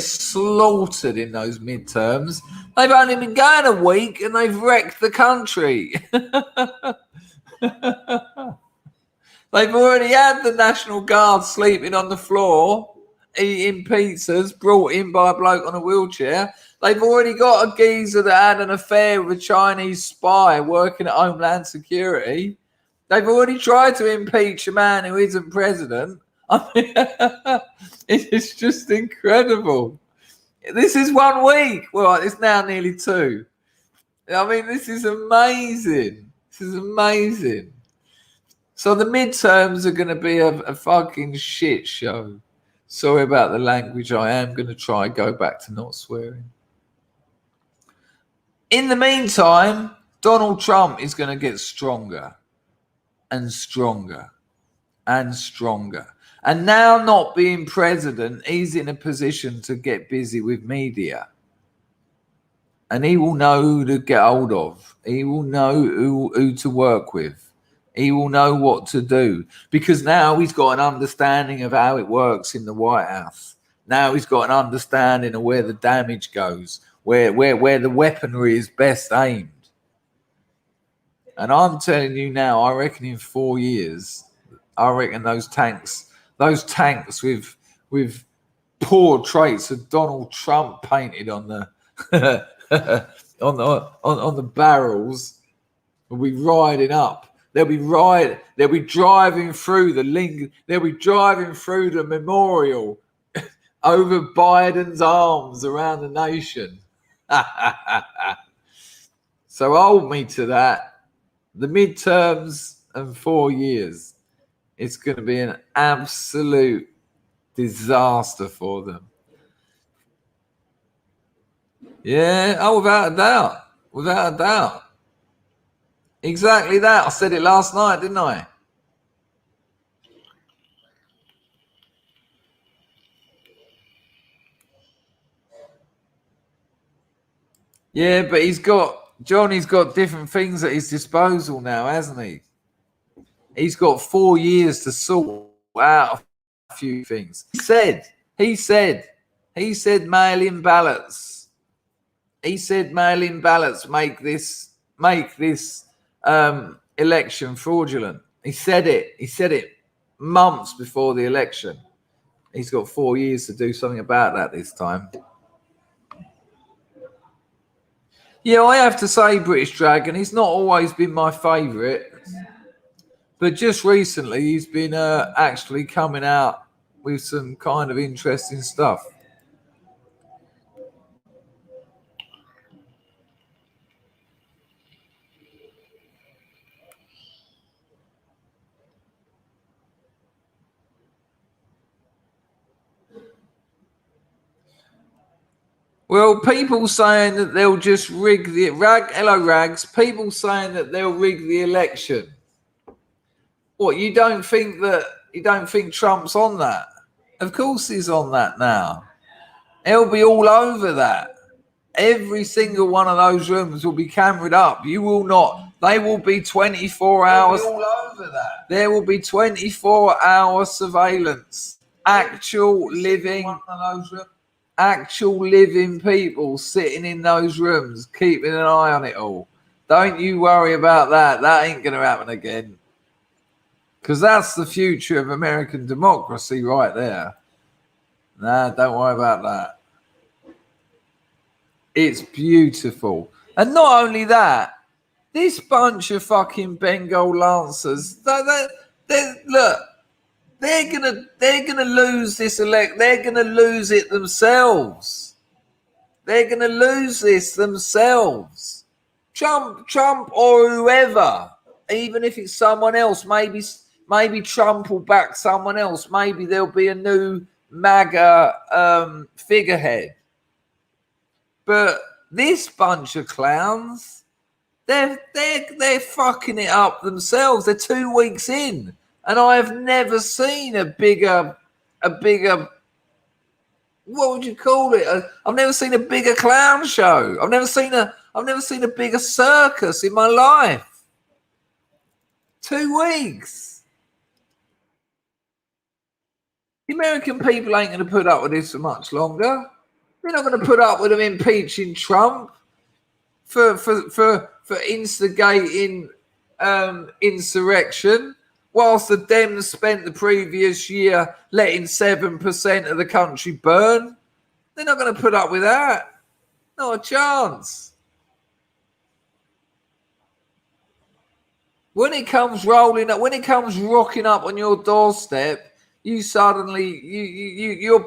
slaughtered in those midterms. They've only been going a week and they've wrecked the country. They've already had the National Guard sleeping on the floor, eating pizzas brought in by a bloke on a wheelchair. They've already got a geezer that had an affair with a Chinese spy working at Homeland Security. They've already tried to impeach a man who isn't president. I mean, it's just incredible. This is 1 week. Well, it's now nearly 2. I mean, this is amazing. So the midterms are going to be a fucking shit show. Sorry about the language. I am going to try and go back to not swearing. In the meantime, Donald Trump is going to get stronger and stronger and stronger. And now, not being president, he's in a position to get busy with media. And he will know who to get hold of. He will know who to work with. He will know what to do. Because now he's got an understanding of how it works in the White House. Now he's got an understanding of where the damage goes, where the weaponry is best aimed. And I'm telling you now, I reckon in 4 years, I reckon those tanks with poor traits of Donald Trump painted on the on the barrels will be riding up. They'll be driving through they'll be driving through the memorial over Biden's arms around the nation. So hold me to that. The midterms and 4 years, it's going to be an absolute disaster for them. Yeah, without a doubt. Exactly that. I said it last night, didn't I? Yeah, but Johnny's got different things at his disposal now, hasn't he? He's got 4 years to sort out a few things. He said mail-in ballots. He said mail-in ballots make this election fraudulent. He said it months before the election. He's got 4 years to do something about that this time. Yeah, I have to say, British Dragon, he's not always been my favourite. But just recently, he's been actually coming out with some kind of interesting stuff. Well, people saying that they'll just rig the hello Rags. People saying that they'll rig the election. What, you don't think Trump's on that? Of course he's on that now. He'll be all over that. Every single one of those rooms will be cameraed up. You will not. They will be 24 hours. All over that. There will be 24-hour surveillance. Actual living people sitting in those rooms, keeping an eye on it all. Don't you worry about that. That ain't going to happen again. Because that's the future of American democracy right there. Nah, don't worry about that. It's beautiful. And not only that, this bunch of fucking Bengal Lancers, look, they're gonna lose this they're gonna lose it themselves. They're gonna lose this themselves. Trump or whoever, even if it's someone else, maybe Trump will back someone else. Maybe there'll be a new MAGA figurehead. But this bunch of clowns, they're fucking it up themselves. They're 2 weeks in, and I have never seen a bigger. What would you call it? I've never seen a bigger clown show. I've never seen a bigger circus in my life. 2 weeks. The American people ain't going to put up with this for much longer. They're not going to put up with them impeaching Trump for instigating insurrection, whilst the Dems spent the previous year letting 7% of the country burn. They're not going to put up with that. Not a chance. When it comes rolling up, when it comes rocking up on your doorstep, you suddenly your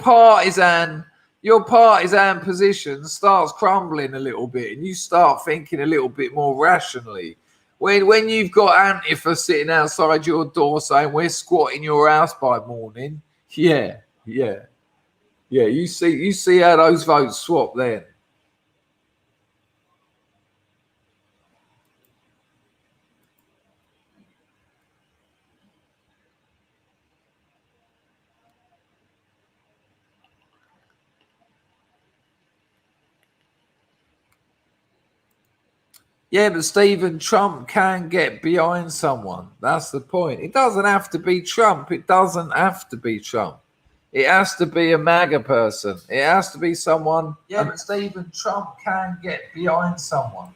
partisan position starts crumbling a little bit, and you start thinking a little bit more rationally. When you've got Antifa sitting outside your door saying we're squatting your house by morning, yeah. You see how those votes swap then. Yeah, but Stephen, Trump can get behind someone. That's the point. It doesn't have to be Trump. It doesn't have to be Trump. It has to be a MAGA person. It has to be someone. Yeah, but Stephen, Trump can get behind someone.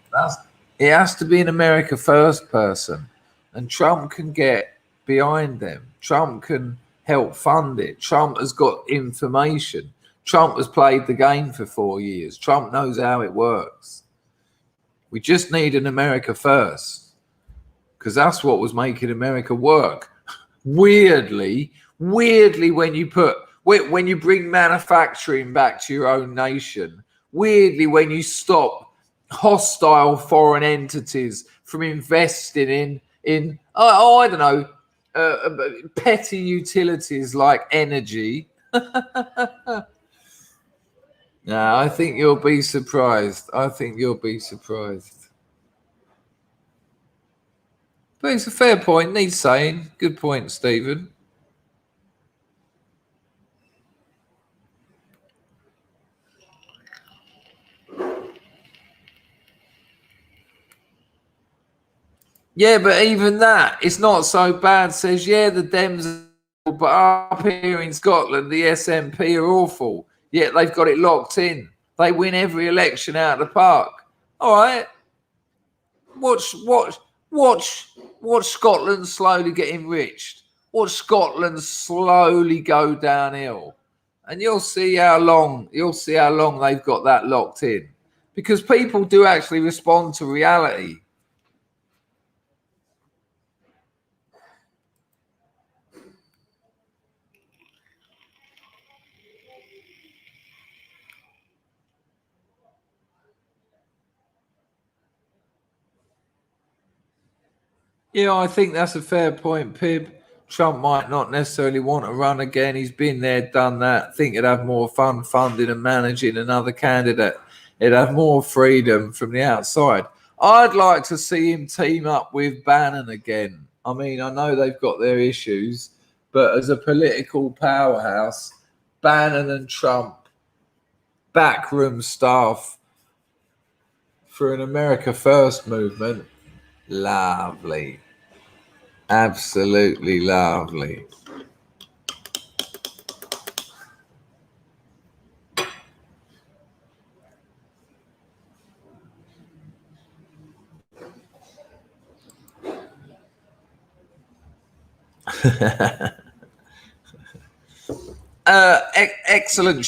It has to be an America First person. And Trump can get behind them. Trump can help fund it. Trump has got information. Trump has played the game for 4 years. Trump knows how it works. We just need an America First, because that's what was making America work. Weirdly, when you bring manufacturing back to your own nation, weirdly when you stop hostile foreign entities from investing in I don't know, petty utilities like energy. No, I think you'll be surprised. But it's a fair point. Needs saying. Good point, Stephen. Yeah, but even that, it's not so bad. Says, yeah, the Dems, but up here in Scotland, the SNP are awful. Yet they've got it locked in. They win every election out of the park. All right. Watch Scotland slowly get enriched. Watch Scotland slowly go downhill. And you'll see how long they've got that locked in. Because people do actually respond to reality. Yeah, I think that's a fair point, Pib. Trump might not necessarily want to run again. He's been there, done that. Think he'd have more fun funding and managing another candidate. He'd have more freedom from the outside. I'd like to see him team up with Bannon again. I mean, I know they've got their issues, but as a political powerhouse, Bannon and Trump, backroom staff for an America First movement, lovely. Absolutely lovely. Excellent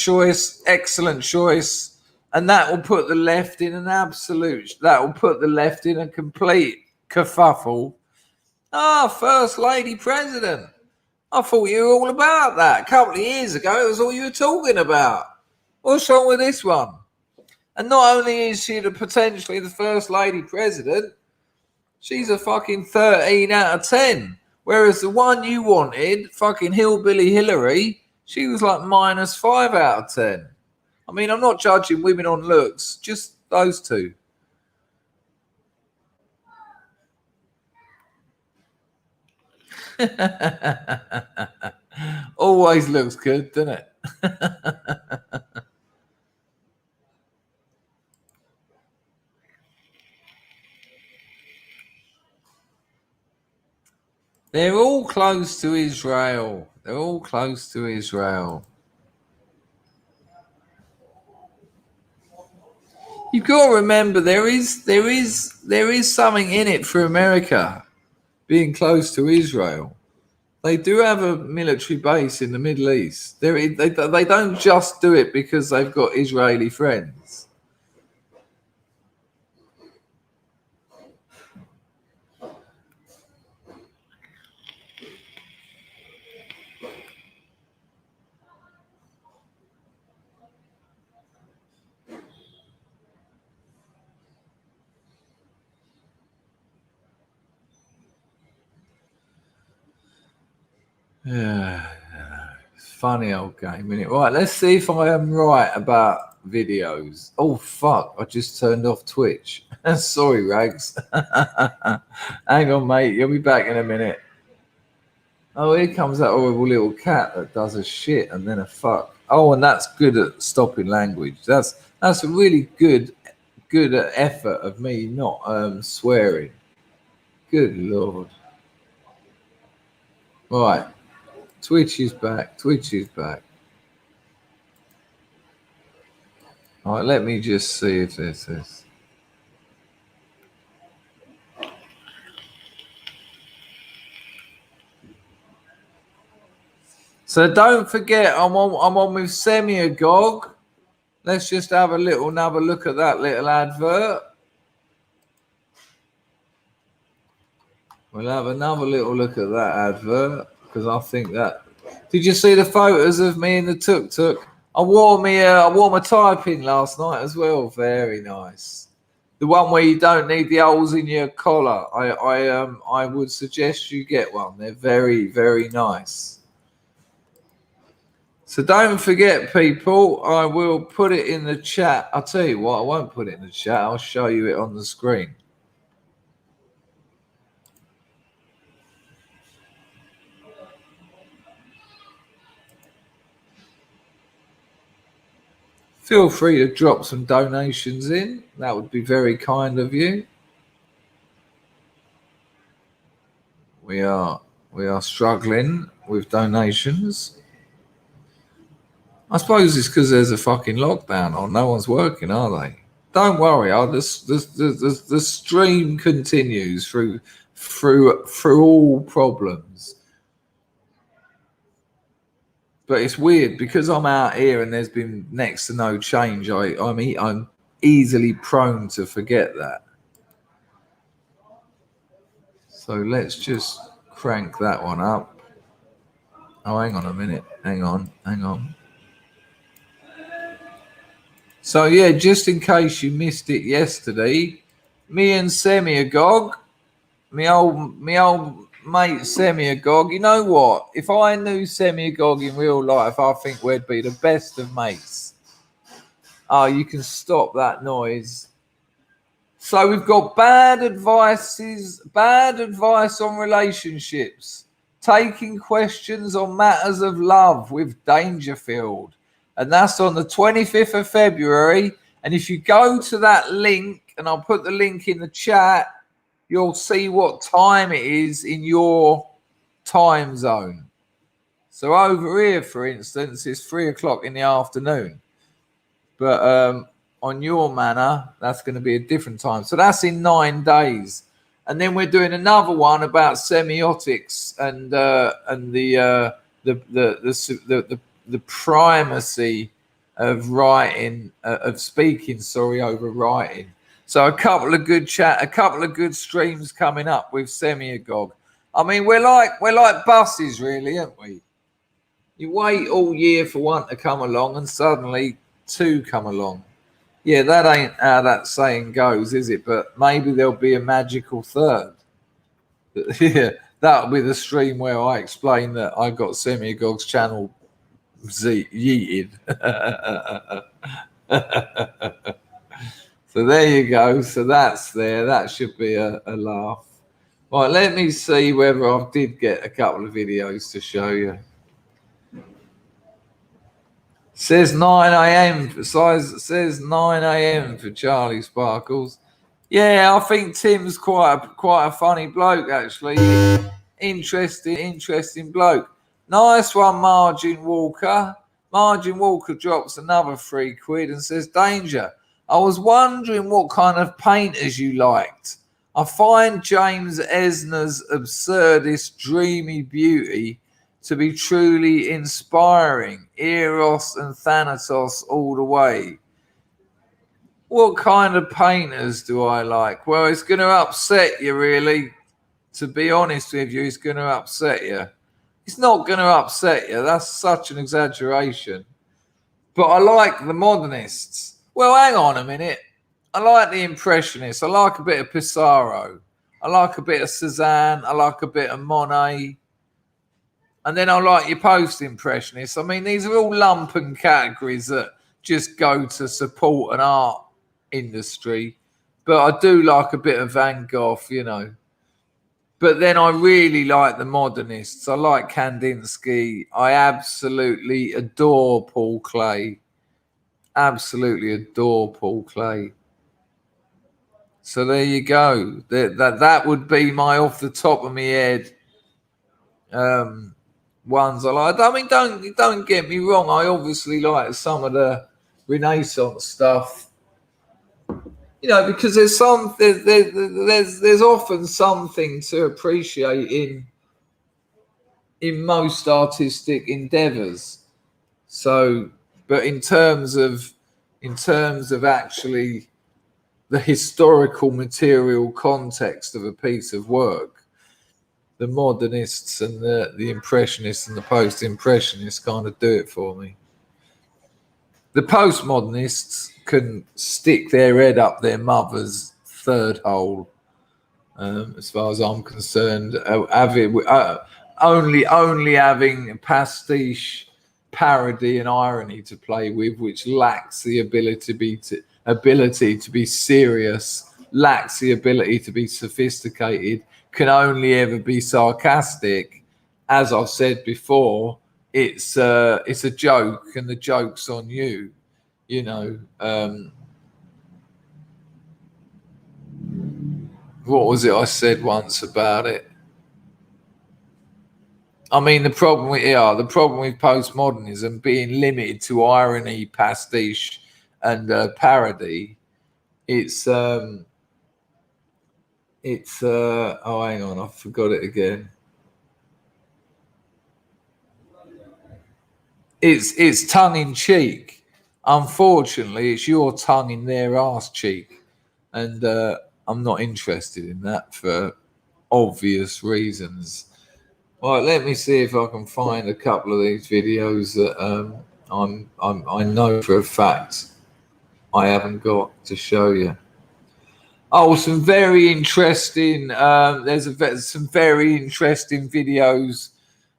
choice, and that will put the left in an absolute. That will put the left in a complete kerfuffle. First lady president. I thought you were all about that. A couple of years ago, it was all you were talking about. What's wrong with this one? And not only is she potentially the first lady president, she's a fucking 13 out of 10. Whereas the one you wanted, fucking Hillbilly Hillary, she was like -5 out of 10. I mean, I'm not judging women on looks, just those two. Always looks good, doesn't it? They're all close to Israel. They're all close to Israel. You've got to remember there is something in it for America being close to Israel. They do have a military base in the Middle East. They don't just do it because they've got Israeli friends. Yeah, funny old game, isn't it? Right, let's see if I am right about videos. Oh, fuck, I just turned off Twitch. Sorry, Rags. Hang on, mate, you'll be back in a minute. Oh, here comes that horrible little cat that does a shit and then a fuck. Oh, and that's good at stopping language. That's a really good effort of me not swearing. Good Lord. Right. Twitch is back. All right, let me just see if this is. So don't forget, I'm on with Semiagog. Let's just have another look at that little advert. We'll have another little look at that advert because I think that. Did you see the photos of me in the tuk-tuk? I wore my tie-pin last night as well. Very nice. The one where you don't need the holes in your collar. I would suggest you get one. They're very, very nice. So don't forget, people, I will put it in the chat. I'll tell you what, I won't put it in the chat. I'll show you it on the screen. Feel free to drop some donations in. That would be very kind of you. We are struggling with donations. I suppose it's because there's a fucking lockdown on. No one's working, are they? Don't worry. The stream continues through all problems. But it's weird because I'm out here and there's been next to no change. I'm easily prone to forget that. So let's just crank that one up. Oh, hang on a minute. Hang on. So yeah, just in case you missed it yesterday, me and Semiagog, me old mate Semiagog. You know what? If I knew Semiagog in real life, I think we'd be the best of mates. Oh, you can stop that noise. So we've got bad advice on relationships, taking questions on matters of love with Dangerfield. And that's on the 25th of February. And if you go to that link, and I'll put the link in the chat, you'll see what time it is in your time zone. So over here, for instance, it's 3 o'clock in the afternoon. But on your manor, that's going to be a different time. So that's in 9 days. And then we're doing another one about semiotics and the primacy of writing, of speaking, over writing. So a couple of good streams coming up with Semiagog. I mean, we're like buses, really, aren't we? You wait all year for one to come along, and suddenly 2 come along. Yeah, that ain't how that saying goes, is it? But maybe there'll be a magical third. Yeah, that'll be the stream where I explain that I got Semiagog's channel yeeted. So there you go. So that's there. That should be a laugh. Right, let me see whether I did get a couple of videos to show you. Says 9 a.m. Says 9 a.m. for Charlie Sparkles. Yeah, I think Tim's quite a funny bloke, actually. Interesting bloke. Nice one, Margin Walker. Margin Walker drops another £3 and says, Danger, I was wondering what kind of painters you liked. I find James Esner's absurdist, dreamy beauty to be truly inspiring. Eros and Thanatos all the way. What kind of painters do I like? Well, it's going to upset you, really. To be honest with you, it's going to upset you. It's not going to upset you. That's such an exaggeration. But I like the modernists. Well, hang on a minute. I like the impressionists. I like a bit of Pissarro. I like a bit of Cézanne. I like a bit of Monet. And then I like your post-impressionists. I mean, these are all lumpen categories that just go to support an art industry. But I do like a bit of Van Gogh, you know. But then I really like the modernists. I like Kandinsky. I absolutely adore Paul Klee. Absolutely adore Paul Klee. So there you go. That would be my off the top of my head ones I like. I mean, don't get me wrong. I obviously like some of the Renaissance stuff. You know, because there's often something to appreciate in most artistic endeavors. So, but in terms of actually the historical material context of a piece of work, the modernists and the impressionists and the post-impressionists kind of do it for me. The postmodernists can stick their head up their mother's third hole, as far as I'm concerned. Only having pastiche, parody, and irony to play with, which lacks the ability to be serious, lacks the ability to be sophisticated, can only ever be sarcastic. As I've said before, it's a joke, and the joke's on you. You know, what was it I said once about it? I mean, the problem with postmodernism being limited to irony, pastiche, and parody, it's oh, hang on, I forgot it again. It's tongue in cheek. Unfortunately, it's your tongue in their arse cheek, and I'm not interested in that for obvious reasons. Right, let me see if I can find a couple of these videos that I know for a fact I haven't got to show you. Oh, some very interesting. There's some very interesting videos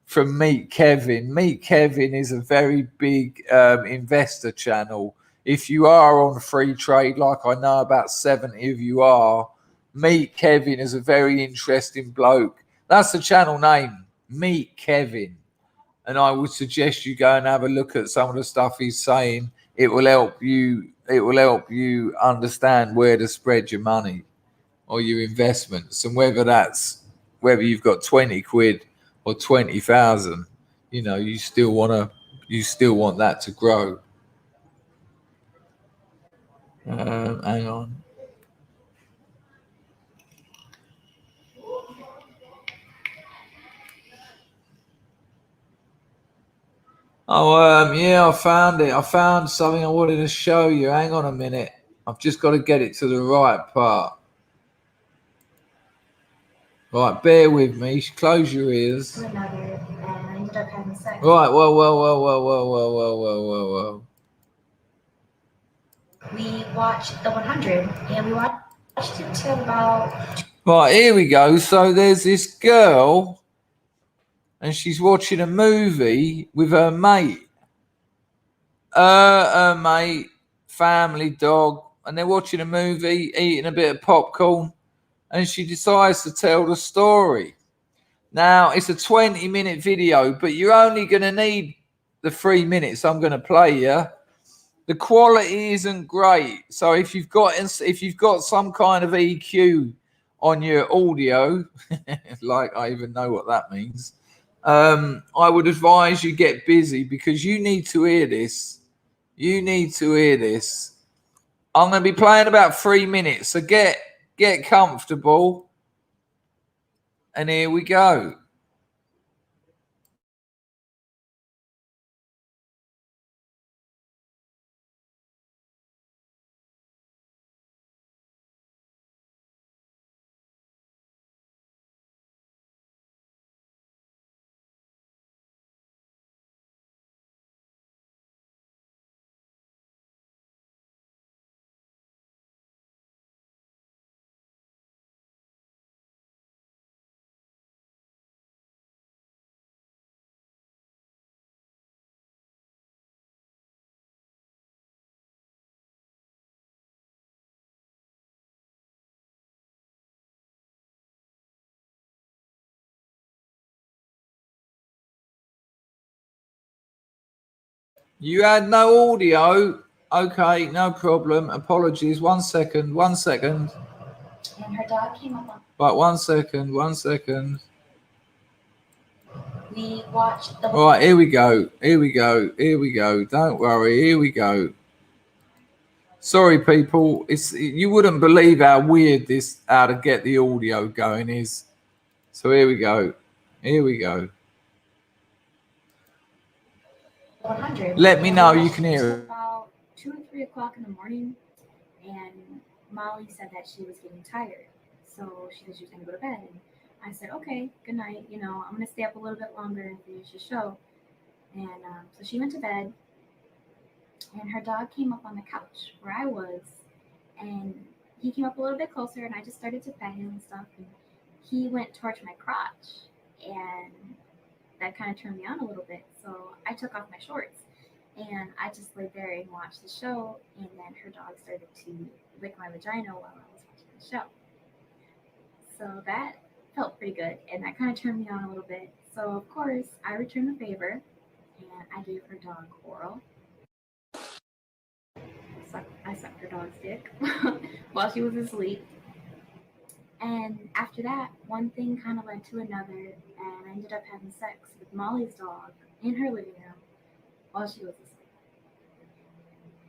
from Meet Kevin. Meet Kevin is a very big investor channel. If you are on free trade, like I know about 70 of you are, Meet Kevin is a very interesting bloke. That's the channel name, Meet Kevin. And I would suggest you go and have a look at some of the stuff he's saying. It will help you. It will help you understand where to spread your money or your investments, and whether you've got 20 quid or 20,000. You still want that to grow. Hang on. Oh, yeah, I found it. I found something I wanted to show you. Hang on a minute. I've just got to get it to the right part. Right, bear with me. Close your ears. Another, and I ended up having sex. Right, whoa. We watched the 100, and we watched it till about... Right, here we go. So there's this girl, and she's watching a movie with her mate. Her mate, family, dog, and they're watching a movie, eating a bit of popcorn, and she decides to tell the story. Now, it's a 20-minute video, but you're only going to need the 3 minutes I'm going to play you. The quality isn't great, so if you've got some kind of EQ on your audio, like I even know what that means, I would advise you get busy, because you need to hear this. You need to hear this. I'm going to be playing about 3 minutes, so get comfortable, and here we go. You had no audio. Okay, no problem. Apologies. 1 second. 1 second. And her dog came up on... Right, 1 second. 1 second. We watched the... All right, here we go. Here we go. Here we go. Don't worry. Here we go. Sorry, people. You wouldn't believe how weird how to get the audio going is. So here we go. Here we go. 100. Let me know you can hear it. About 2 or 3 o'clock in the morning, and Molly said that she was getting tired, so she said she was going to go to bed. And I said, okay, good night. I'm going to stay up a little bit longer and finish the show. And so she went to bed, and her dog came up on the couch where I was, and he came up a little bit closer, and I just started to pet him and stuff. And he went towards my crotch, and that kind of turned me on a little bit. So I took off my shorts, and I just laid there and watched the show. And then her dog started to lick my vagina while I was watching the show. So that felt pretty good, and that kind of turned me on a little bit. So of course I returned the favor, and I gave her dog oral. I sucked her dog's dick while she was asleep. And after that, one thing kind of led to another, and I ended up having sex with Molly's dog in her living room while she was asleep.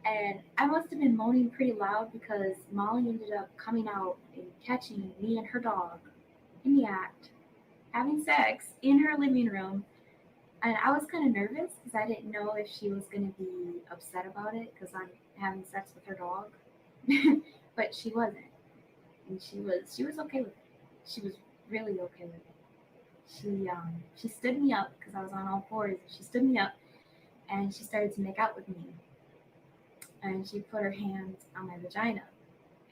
And I must have been moaning pretty loud, because Molly ended up coming out and catching me and her dog in the act, having sex in her living room. And I was kind of nervous, because I didn't know if she was going to be upset about it, because I'm having sex with her dog. But she wasn't. And she was okay with it. She was really okay with it. She stood me up, because I was on all fours. She stood me up, and she started to make out with me. And she put her hands on my vagina,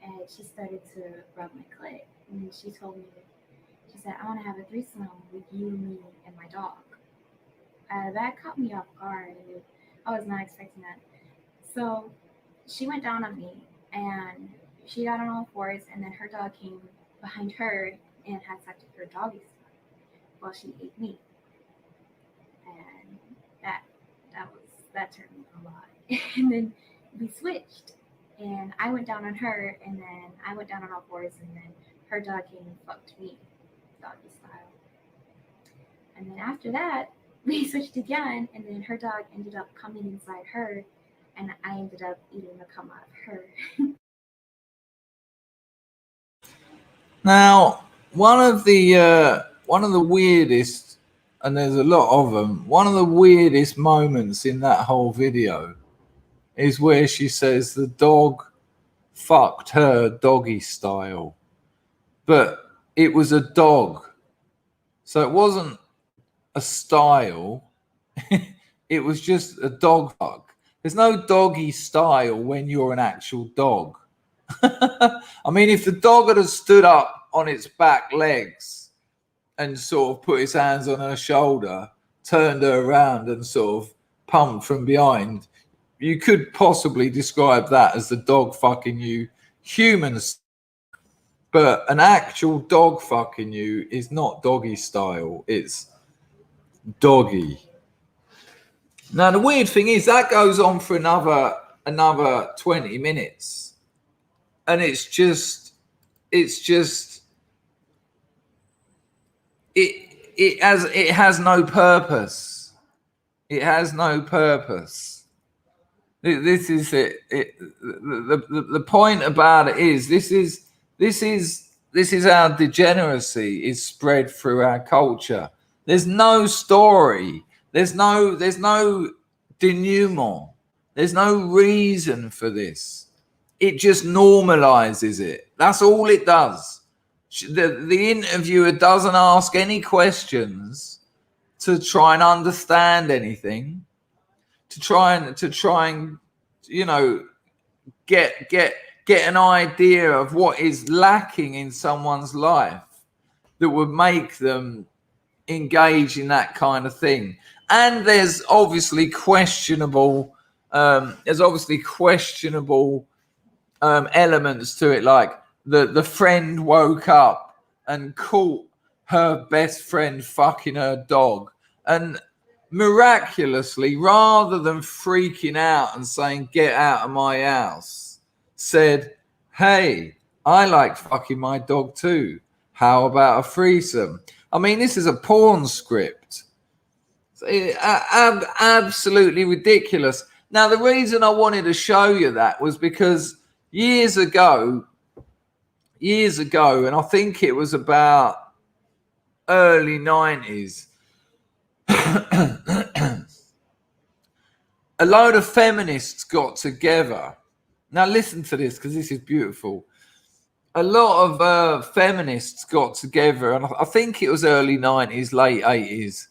and she started to rub my clit. And she told me, she said, I want to have a threesome with you, me, and my dog. That caught me off guard. I was not expecting that. So she went down on me and she got on all fours, and then her dog came behind her and had sex with her doggy style while she ate me. And that turned me a lot. And then we switched, and I went down on her, and then I went down on all fours, and then her dog came and fucked me, doggy style. And then after that, we switched again, and then her dog ended up coming inside her, and I ended up eating the cum out of her. Now, one of the weirdest, and there's a lot of them, one of the weirdest moments in that whole video is where she says the dog fucked her doggy style. But it was a dog. So it wasn't a style. It was just a dog fuck. There's no doggy style when you're an actual dog. I mean, if the dog had stood up on its back legs and sort of put his hands on her shoulder, turned her around and sort of pumped from behind, you could possibly describe that as the dog fucking you humans. But an actual dog fucking you is not doggy style. It's doggy. Now, the weird thing is that goes on for another 20 minutes. And it has no purpose. It has no purpose. This is it. The point about it is this is how degeneracy is spread through our culture. There's no story. There's no denouement. There's no reason for this. It just normalizes it. That's all it does. The interviewer doesn't ask any questions to try and understand anything, to try and you know get an idea of what is lacking in someone's life that would make them engage in that kind of thing. And there's obviously questionable elements to it, like the friend woke up and caught her best friend fucking her dog, and miraculously, rather than freaking out and saying get out of my house, said, hey, I like fucking my dog too, how about a threesome? I mean, this is a porn script. Absolutely ridiculous. Now, the reason I wanted to show you that was because years ago, and I think it was about early 90s, a load of feminists got together. Now, listen to this because this is beautiful. A lot of feminists got together, and I think it was early 90s, late 80s,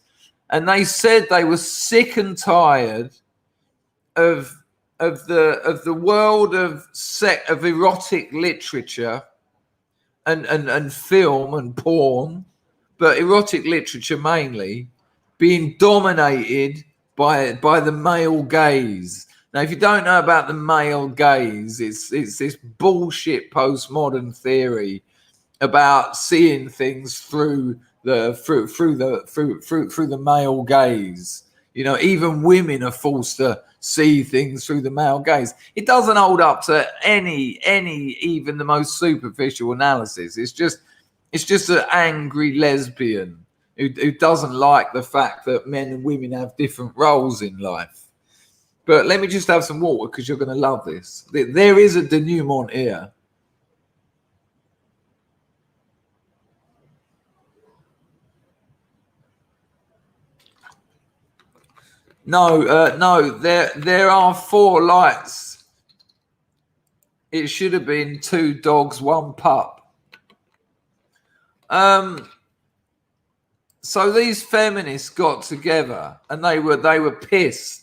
and they said they were sick and tired of the world of erotic literature and film and porn, but erotic literature mainly, being dominated by the male gaze. Now, if you don't know about the male gaze, it's this bullshit postmodern theory about seeing things through the male gaze. You know, even women are forced to see things through the male gaze. It doesn't hold up to any even the most superficial analysis. It's just an angry lesbian who doesn't like the fact that men and women have different roles in life. But let me just have some water because you're going to love this. There is a denouement here. No, there are 4 lights. It should have been 2 dogs, 1 pup. So these feminists got together and they were pissed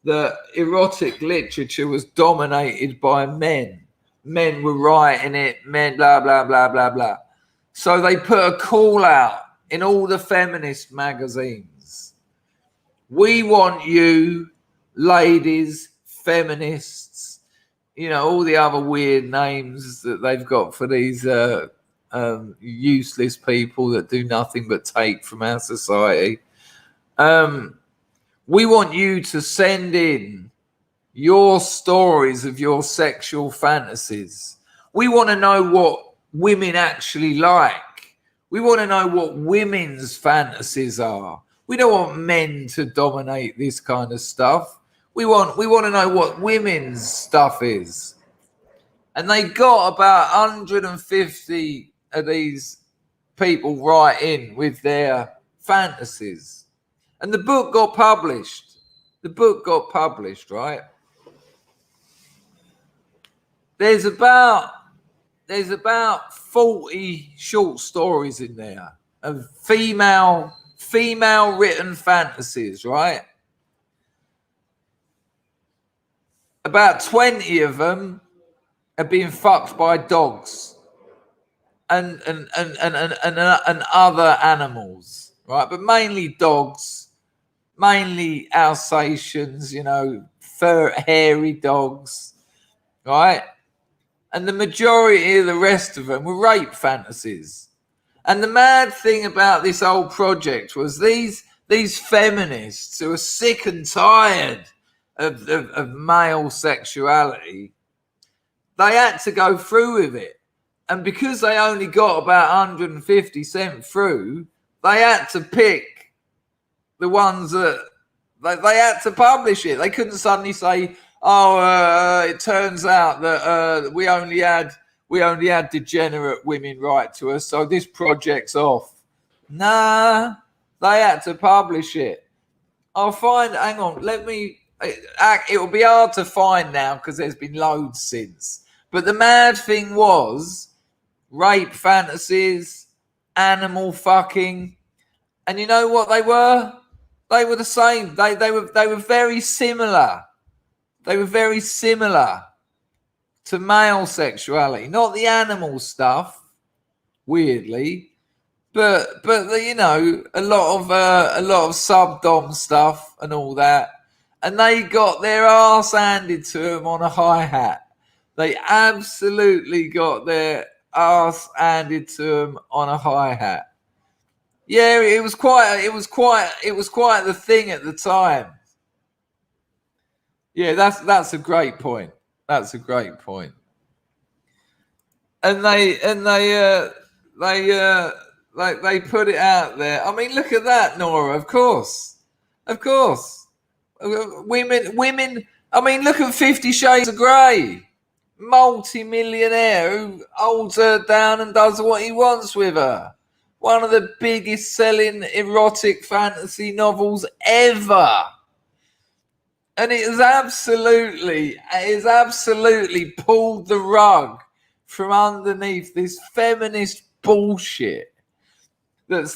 that erotic literature was dominated by men. men were writing it, men blah blah blah blah blah. So they put a call out in all the feminist magazines. We want you, ladies, feminists, you know, all the other weird names that they've got for these useless people that do nothing but take from our society. We want you to send in your stories of your sexual fantasies. We want to know what women actually like. We want to know what women's fantasies are. We don't want men to dominate this kind of stuff. We want to know what women's stuff is. And they got about 150 of these people write in with their fantasies. And the book got published. Right? There's about 40 short stories in there of female written fantasies, right? About 20 of them are being fucked by dogs and other animals, right? But mainly dogs, mainly Alsatians, you know, hairy dogs, right? And the majority of the rest of them were rape fantasies. And the mad thing about this whole project was these feminists who are sick and tired of male sexuality, they had to go through with it. And because they only got about 150 sent through, they had to pick the ones that they had to publish it. They couldn't suddenly say, it turns out that we only had degenerate women write to us, so this project's off. Nah, they had to publish it. Hang on, it will be hard to find now because there's been loads since. But the mad thing was rape fantasies, animal fucking, and you know what they were? They were the same. They were very similar. They were very similar to male sexuality, not the animal stuff, weirdly, but you know, a lot of subdom stuff and all that. And they got their arse handed to them on a hi-hat. They absolutely got their arse handed to them on a hi-hat. Yeah, it was quite the thing at the time. Yeah, that's a great point. That's a great point. And they put it out there. I mean, look at that, Nora. Of course. Women. I mean, look at 50 Shades of Grey. Multi-millionaire who holds her down and does what he wants with her. One of the biggest selling erotic fantasy novels ever. And it is absolutely pulled the rug from underneath this feminist bullshit. That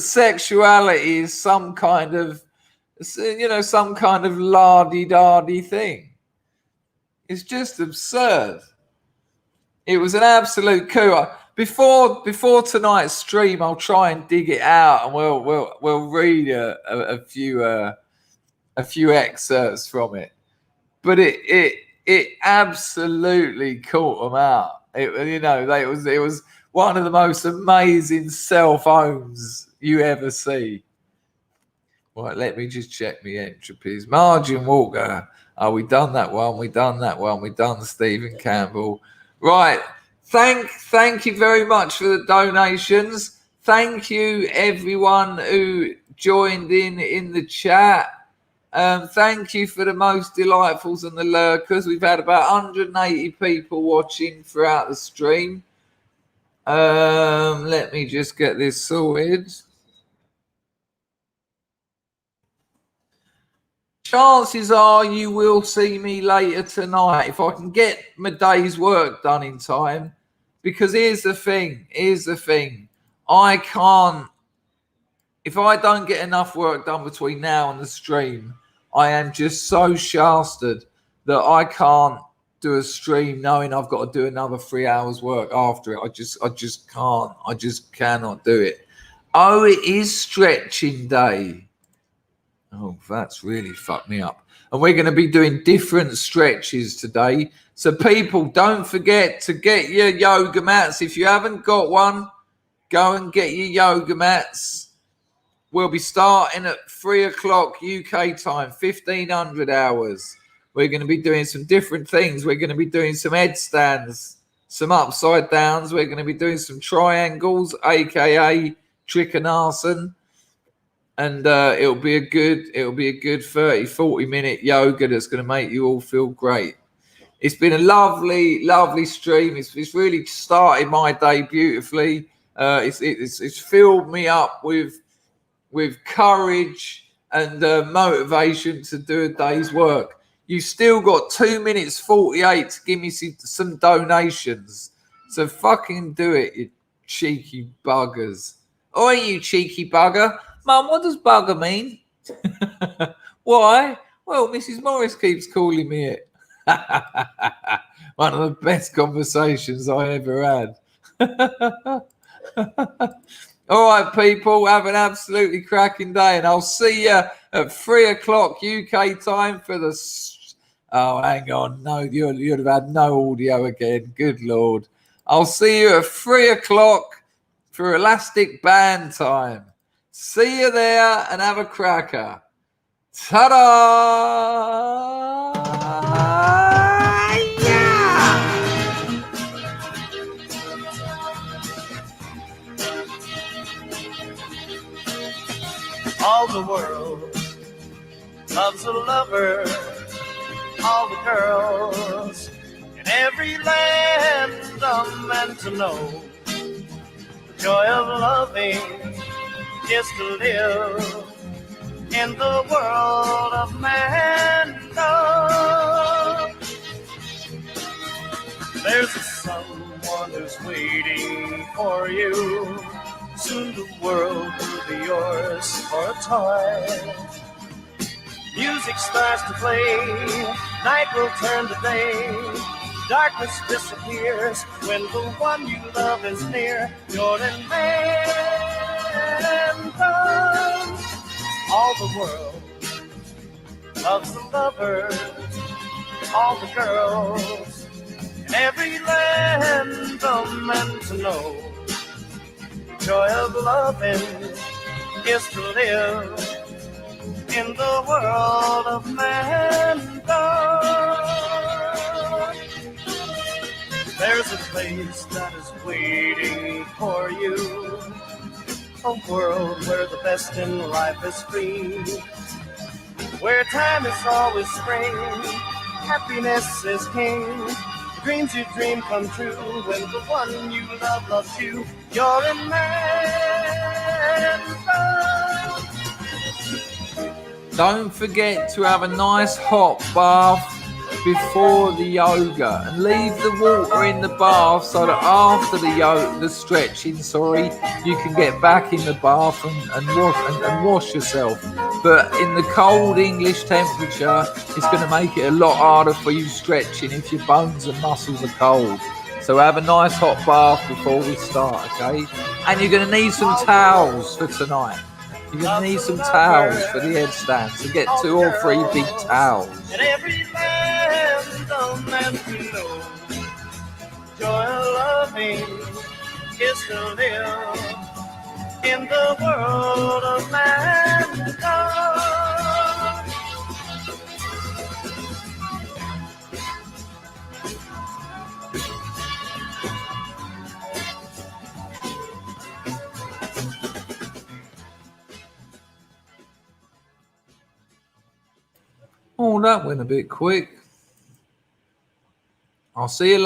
sexuality is some kind of lardy-dardy thing. It's just absurd. It was an absolute coup. Before tonight's stream, I'll try and dig it out, and we'll read a few excerpts from it. But it absolutely caught them out. It was one of the most amazing self-owns you ever see. Right, let me just check my entropies. Margin Walker. Oh, we done that one. We done Stephen Campbell. Right. Thank you very much for the donations. Thank you everyone who joined in the chat. Thank you for the most delightfuls and the lurkers. We've had about 180 people watching throughout the stream. Let me just get this sorted. Chances are you will see me later tonight if I can get my day's work done in time. Because here's the thing. I can't, if I don't get enough work done between now and the stream, I am just so shafted that I can't do a stream knowing I've got to do another 3 hours work after it. I just can't. I just cannot do it. Oh, it is stretching day. Oh, that's really fucked me up. And we're going to be doing different stretches today. So people, don't forget to get your yoga mats. If you haven't got one, go and get your yoga mats. We'll be starting at 3 o'clock UK time, 1500 hours. We're going to be doing some different things. We're going to be doing some headstands, some upside downs. We're going to be doing some triangles, aka Trikonasana. And it'll be a good 30, 40 minute yoga that's going to make you all feel great. It's been a lovely stream. It's really started my day beautifully. It's filled me up with courage and motivation to do a day's work. You've still got 2 minutes 48 to give me some donations. So fucking do it, you cheeky buggers. Oi, you cheeky bugger. Mum, what does bugger mean? Why? Well, Mrs. Morris keeps calling me it. One of the best conversations I ever had. All right, people, have an absolutely cracking day, and I'll see you at 3 o'clock UK time for the... Oh, hang on. No, you'd have had no audio again. Good Lord. I'll see you at 3 o'clock for elastic band time. See you there and have a cracker. Ta-da! Yeah! All the world loves a lover. All the girls in every land are meant to know the joy of loving is to live in the world of man. There's someone who's waiting for you. Soon the world will be yours for a toy. Music starts to play, night will turn to day. Darkness disappears when the one you love is near. You're in man. All the world loves the lover. All the girls in every land are meant to know the joy of loving is to live in the world of man. There's a place that is waiting for you, a world where the best in life is free, where time is always spring, happiness is king. The dreams you dream come true when the one you love loves you. You're in man. Don't forget to have a nice hot bath before the yoga, and leave the water in the bath so that after the stretching, you can get back in the bath and wash yourself. But in the cold English temperature, it's going to make it a lot harder for you stretching if your bones and muscles are cold. So have a nice hot bath before we start, okay? And you're going to need some towels for tonight. You're going to need some towels for the headstand. So get 2 or 3 big towels. In every land, a man to know joy of loving is to live in the world of man. Oh, that went a bit quick. I'll see you later.